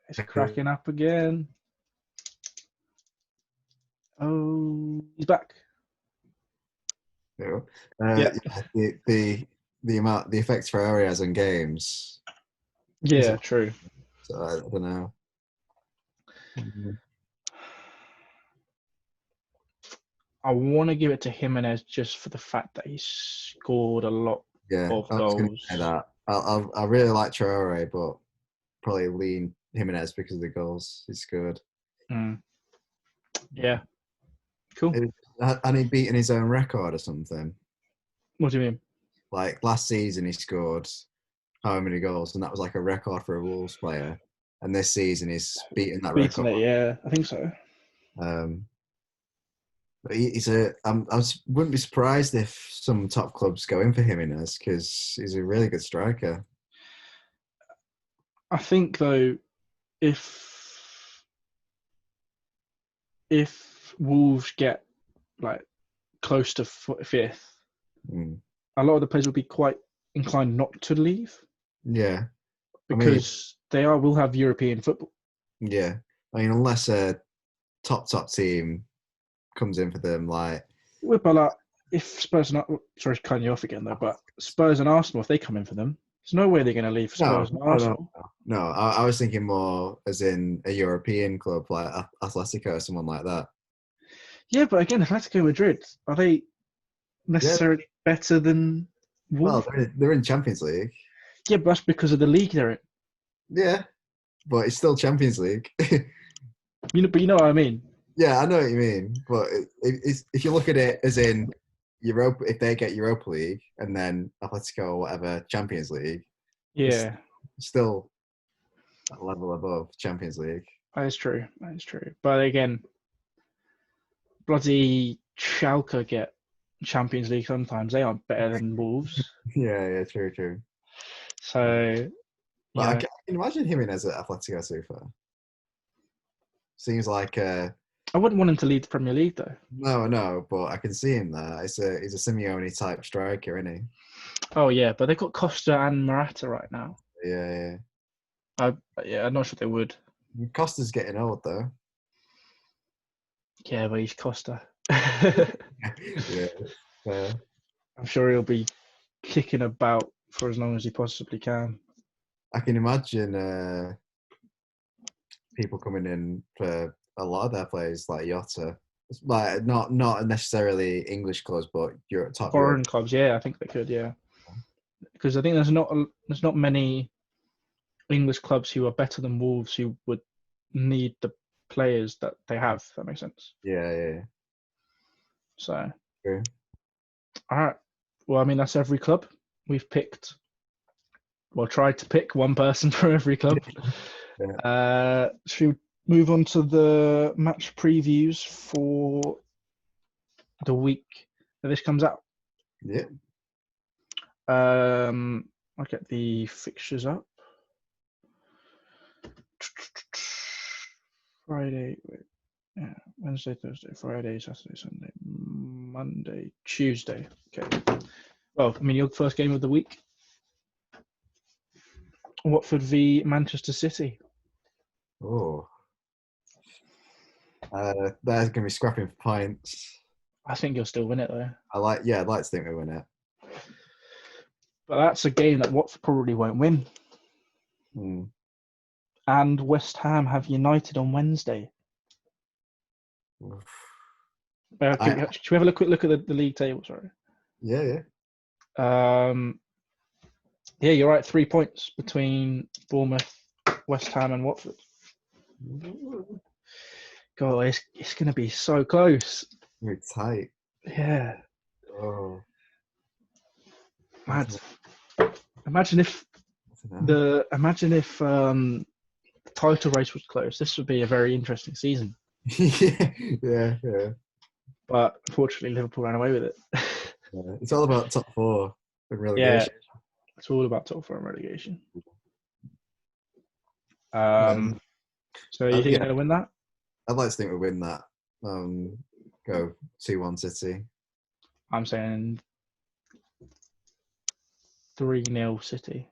it's cracking up again. Oh, he's back. Yeah. The effects Ferrari has on games. Yeah, true. So I don't know. I want to give it to Jimenez just for the fact that he scored a lot of goals. Going to say that. I really like Traore, but probably lean Jimenez because of the goals he scored. Yeah. Cool. And he beaten his own record or something. What do you mean? Like last season, he scored how many goals, and that was like a record for a Wolves player. And this season, he's beaten that record. Yeah, I think so. But I wouldn't be surprised if some top clubs go in for Jimenez because he's a really good striker. I think though, if Wolves get like close to fifth, a lot of the players will be quite inclined not to leave. Yeah. Because they will have European football. Yeah. I mean, unless a top team comes in for them, like. But like, if Spurs and sorry, cutting you off again though, but Spurs and Arsenal, if they come in for them, there's no way they're going to leave for Spurs and Arsenal. No, I was thinking more as in a European club like Atletico or someone like that. Yeah, but again, Atletico Madrid, are they necessarily better than Wolves? Well, they're in Champions League. Yeah, but that's because of the league they're in. Yeah, but it's still Champions League. But you know what I mean. Yeah, I know what you mean. But if you look at it as in Europa, if they get Europa League and then Atletico or whatever Champions League, yeah, still a level above Champions League. That is true. But again, bloody Schalke get Champions League sometimes. They aren't better than Wolves. Yeah, true. So, but I can imagine him in as an Atletico super. Seems like I wouldn't want him to lead the Premier League though. No, but I can see him there. He's a Simeone type striker, isn't he? Oh yeah, but they've got Costa and Morata right now. Yeah. I'm not sure they would. Costa's getting old though. Yeah, but he's Costa. Yeah. I'm sure he'll be kicking about for as long as he possibly can. I can imagine people coming in for a lot of their players like Jota. Like not necessarily English clubs, but top foreign clubs. Yeah, I think they could. Yeah, because I think there's not many English clubs who are better than Wolves who would need the players that they have. If that makes sense. Yeah. So. True. All right. Well, I mean that's every club we've picked. Well, tried to pick one person for every club. Yeah. Should we move on to the match previews for the week that this comes out? Yeah. I'll get the fixtures up. Friday, Wednesday, Thursday, Friday, Saturday, Sunday, Monday, Tuesday. Okay. Well, I mean, your first game of the week. Watford v Manchester City. Oh. They're going to be scrapping for points. I think you'll still win it though. I'd like to think they win it. But that's a game that Watford probably won't win. And West Ham have United on Wednesday. Should we have a quick look at the league table? Sorry. Yeah. Yeah, you're right. 3 points between Bournemouth, West Ham, and Watford. God, it's going to be so close. It's tight. Yeah. Oh. Mad. Imagine if the title race was close. This would be a very interesting season. Yeah. But unfortunately, Liverpool ran away with it. Yeah, it's all about top four and relegation. Yeah, it's all about top four and relegation. So you think you're going to win that? I'd like to think we win that. Go 2-1 City. I'm saying 3-0 City.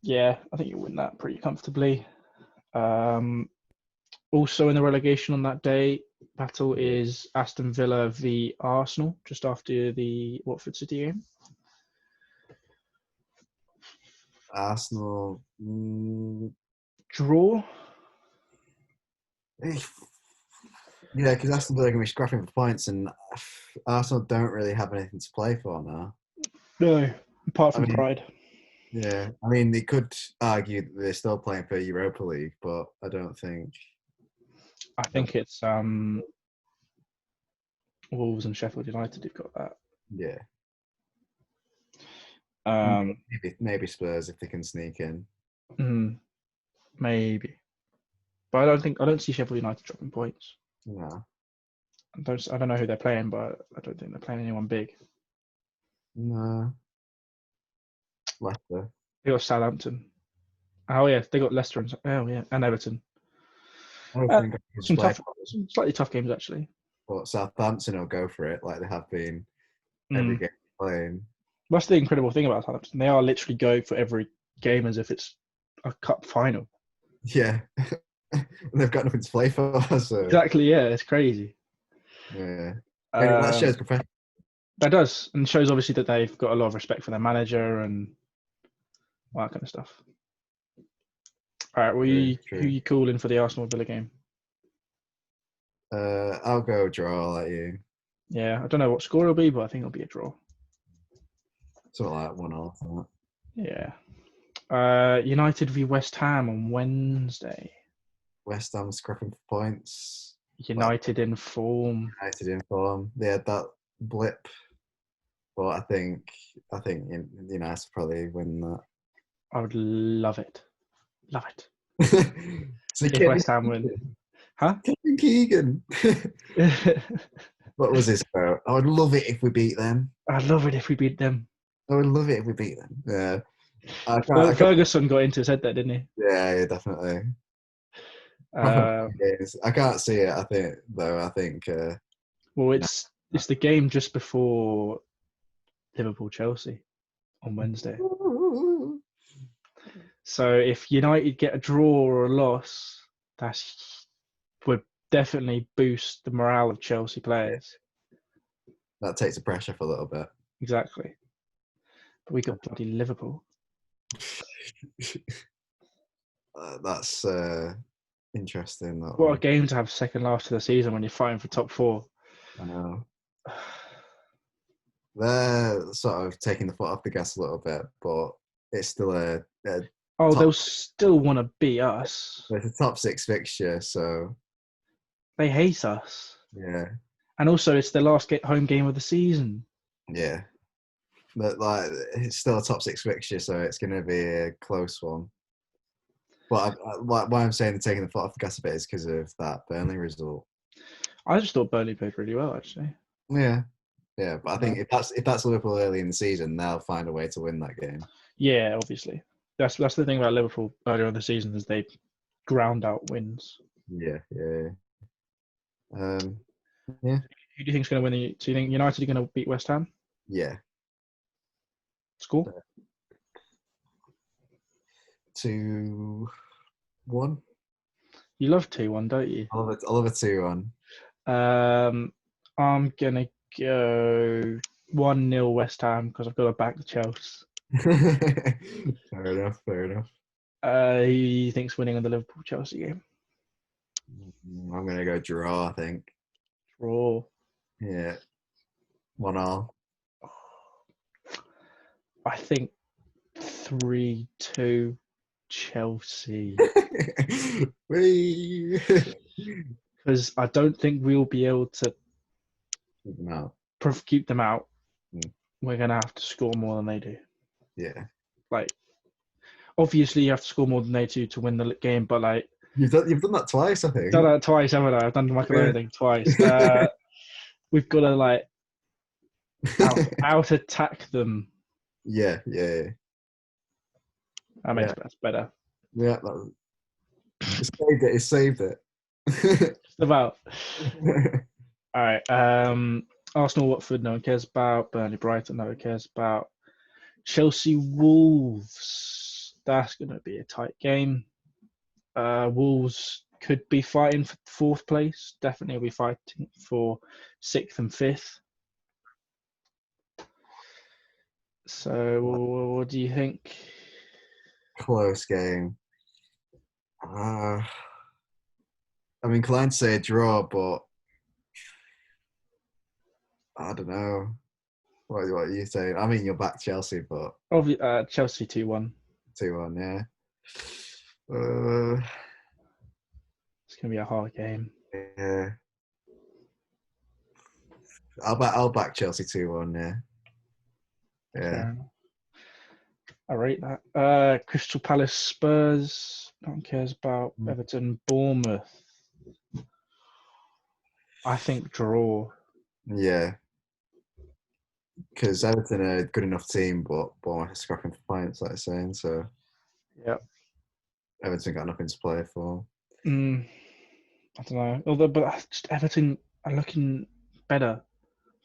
Yeah, I think you'll win that pretty comfortably. Also in the relegation on that day, battle is Aston Villa v Arsenal, just after the Watford City game. Arsenal draw. Yeah, because Aston Villa are going to be scrapping for points, and Arsenal don't really have anything to play for now. No, apart from pride. Yeah, I mean, they could argue that they're still playing for Europa League, but I don't think. I think it's Wolves and Sheffield United who've got that. Yeah. Maybe Spurs if they can sneak in. Maybe, but I don't see Sheffield United dropping points. No. I don't know who they're playing, but I don't think they're playing anyone big. No. Leicester. They got Southampton. Oh yeah, they got Leicester and Everton. Some slightly tough games actually. But Southampton will go for it like they have been every game playing. That's the incredible thing about Southampton. They are literally going for every game as if it's a cup final. Yeah. They've got nothing to play for. So. Exactly, yeah, it's crazy. Yeah. Anyway, that shows professional. That does, and shows obviously that they've got a lot of respect for their manager and all that kind of stuff. All right, who you calling for the Arsenal Villa game? I'll go draw like you. Yeah, I don't know what score it'll be, but I think it'll be a draw. Sort of like 1-1. Yeah. United v West Ham on Wednesday. West Ham scrapping for points. United in form. United in form. They had that blip, but I think United probably win that. I would love it. Love it. So if West Ham win. Huh? Kevin Keegan. What was his quote? I would love it if we beat them. I'd love it if we beat them. I would love it if we beat them. Yeah. Ferguson got into his head there, didn't he? Yeah, definitely. I can't see it. I think. Well, it's the game just before Liverpool Chelsea on Wednesday. So if United get a draw or a loss, would definitely boost the morale of Chelsea players. That takes the pressure for a little bit. Exactly. But we got bloody Liverpool. That's interesting. What a game to have second last of the season when you're fighting for top 4. I know. They're sort of taking the foot off the gas a little bit, but it's still they'll still want to beat us. It's a top 6 fixture, so they hate us. Yeah, and also it's their last home game of the season. Yeah, but it's still a top 6 fixture, so it's going to be a close one. But why I'm saying they're taking the foot off the gas a bit is because of that Burnley result. I just thought Burnley played really well, actually. Yeah, but I think if that's Liverpool early in the season, they'll find a way to win that game. Yeah, obviously. That's the thing about Liverpool earlier in the season is they ground out wins. Yeah. Who do you think is going to win? Do you think United are going to beat West Ham? Yeah. Score? 2-1. You love 2-1, don't you? I love a 2-1. I'm gonna go 1-0 West Ham because I've got to back the Chelsea. Fair enough. Who do you think's winning in the Liverpool Chelsea game? I'm gonna go draw. I think. Draw. Yeah. 1-1. I think 3-2 Chelsea. Because I don't think we'll be able to keep them out. We're going to have to score more than they do. Yeah. Obviously you have to score more than they do to win the game, but You've done that twice, I think. I've done that twice, haven't I? I've done the Michael thing twice. We've got to out attack them. Yeah. That makes that's better. Yeah, it saved it. Just about. All right. Arsenal, Watford, no one cares about. Burnley, Brighton, no one cares about. Chelsea, Wolves. That's going to be a tight game. Wolves could be fighting for 4th place. Definitely will be fighting for 6th and 5th. So, what do you think? Close game. I'm inclined to say a draw, but I don't know. What are you saying? I mean, you're back Chelsea, but Chelsea 2-1. 2-1, yeah. It's gonna be a hard game. Yeah. I'll back Chelsea 2-1. Yeah. I rate that. Crystal Palace, Spurs. No one cares about. Everton, Bournemouth. I think draw. Yeah. Because Everton are a good enough team, but Bournemouth are scrapping for points, like I'm saying. So. Yep. Everton got nothing to play for. I don't know. But just Everton, are looking better.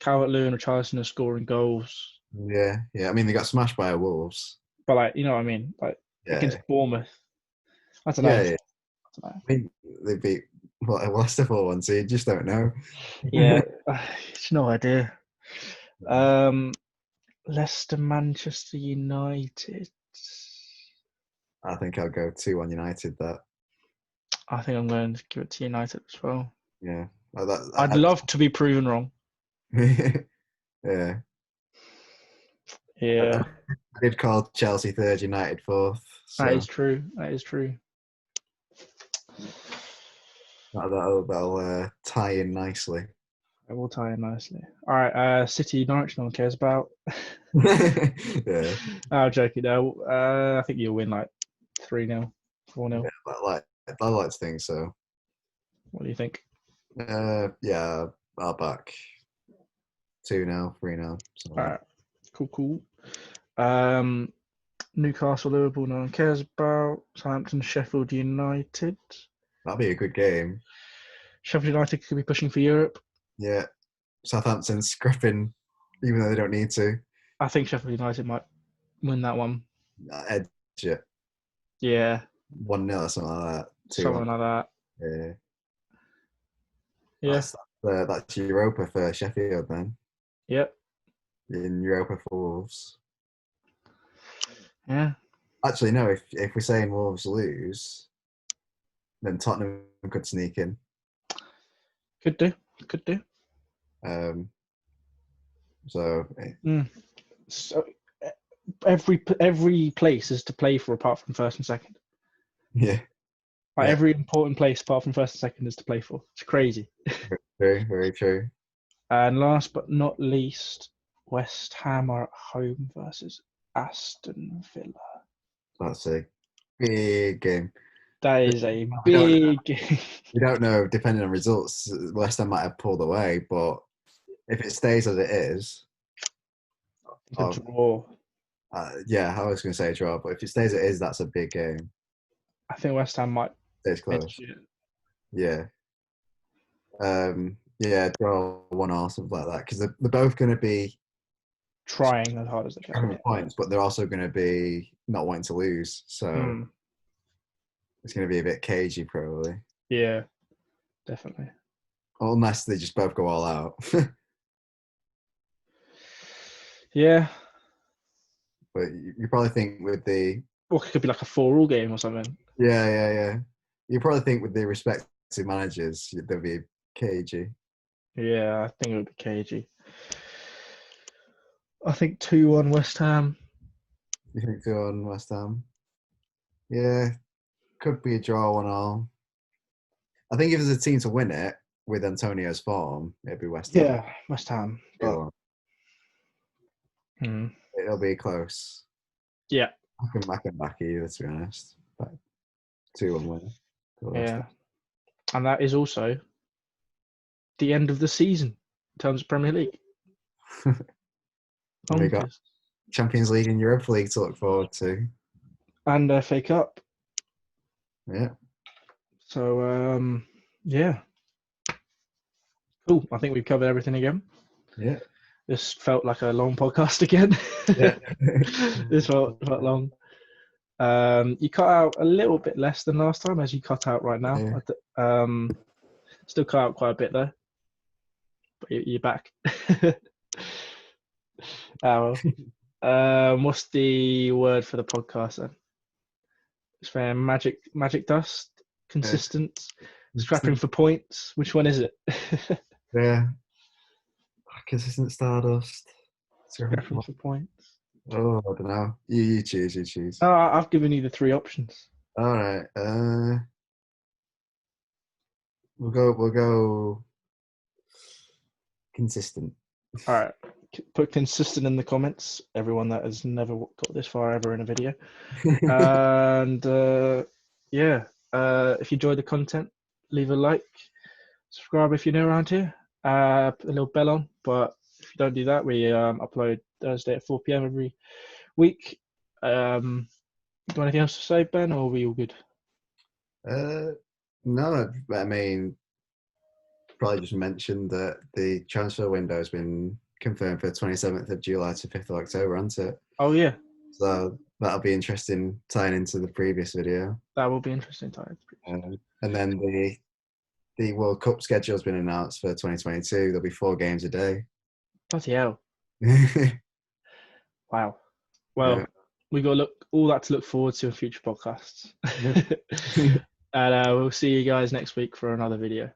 Calvert-Lewin and Richarlison are scoring goals. Yeah. I mean, they got smashed by Wolves. But, like, you know what I mean? Like, Yeah. against Bournemouth. I don't know. Yeah. I mean, they beat Leicester 4-1, so you just don't know. Yeah, it's no idea. Leicester, Manchester United. I think I'll go 2-1 United. That. I think I'm going to give it to United as well. Yeah. I'd love to be proven wrong. Yeah. Yeah. I did call Chelsea third, United fourth. So That is true. that'll tie in nicely. It will tie in nicely. All right, City, Norwich, no one cares about. Yeah. I'm joking. No, I think you'll win like 3-0, 4-0. Yeah, I like to think so. What do you think? Yeah, I'll back 2-0, 3-0. All right, cool. Newcastle, Liverpool, no one cares about. Southampton, Sheffield United. That'll be a good game. Sheffield United could be pushing for Europe. Yeah. Southampton scrapping, even though they don't need to. I think Sheffield United might win that one. Edge it. Yeah. 1-0 or something like that. 2-1. Something like that. Yeah. Yeah. That's Europa for Sheffield then. Yep. In Europa for Wolves. Yeah. Actually, no. If we're saying Wolves lose, then Tottenham could sneak in. Could do. So every place is to play for apart from first and second. Yeah. Like every important place apart from first and second is to play for. It's crazy. Very, very true. And last but not least, West Ham are at home versus Aston Villa. That's a big game. That is a big game. We don't know, depending on results, West Ham might have pulled away, but if it stays as it is... A draw. Yeah, I was going to say a draw, but if it stays as it is, that's a big game. I think West Ham might... It's close. Yeah. Yeah, draw 1-1, something like that, because they're both going to be... trying as hard as they can. Points, but they're also going to be not wanting to lose, so... It's going to be a bit cagey, probably. Yeah, definitely. Unless they just both go all out. Yeah. But you probably think with the... Or it could be like a 4-4 game or something. Yeah. You probably think with the respective managers, they'll be cagey. Yeah, I think it would be cagey. I think 2-1 West Ham. You think 2-1 West Ham? Yeah. Could be a draw 1-1. I think if there's a team to win it with Antonio's form, it'd be West Ham. Yeah, West Ham. But... It'll be close. Yeah. I can back either, to be honest. But 2-1 win. Yeah. And that is also the end of the season in terms of Premier League. We got Champions League and Europa League to look forward to. And FA Cup. Yeah. So, yeah. Cool. I think we've covered everything again. Yeah. This felt like a long podcast again. Yeah. This felt long. You cut out a little bit less than last time, as you cut out right now. Yeah. Still cut out quite a bit though. But you're back. What's the word for the podcast then? It's fair. Magic dust. Consistent. Scrapping for points. Which one is it? Yeah. Consistent Stardust. Scrapping for points. Oh, I don't know. You choose. Oh, I've given you the 3 options. All right. We'll go consistent. All right. Put consistent in the comments. Everyone that has never got this far ever in a video. And yeah, if you enjoyed the content, leave a like, subscribe if you're new around here. Put a little bell on. But if you don't do that, we upload Thursday at 4 p.m. every week. Do anything else to say, Ben, or are we all good? No, I mean, probably just mention that the transfer window has been confirmed for 27th of July to 5th of October, hasn't it? Oh yeah, So that'll be interesting tying into the previous video. that will be interesting. And then the World Cup schedule has been announced for 2022. There'll be 4 games a day. Bloody hell! Wow. Well, Yeah. we got all that to look forward to in future podcasts. And we'll see you guys next week for another video.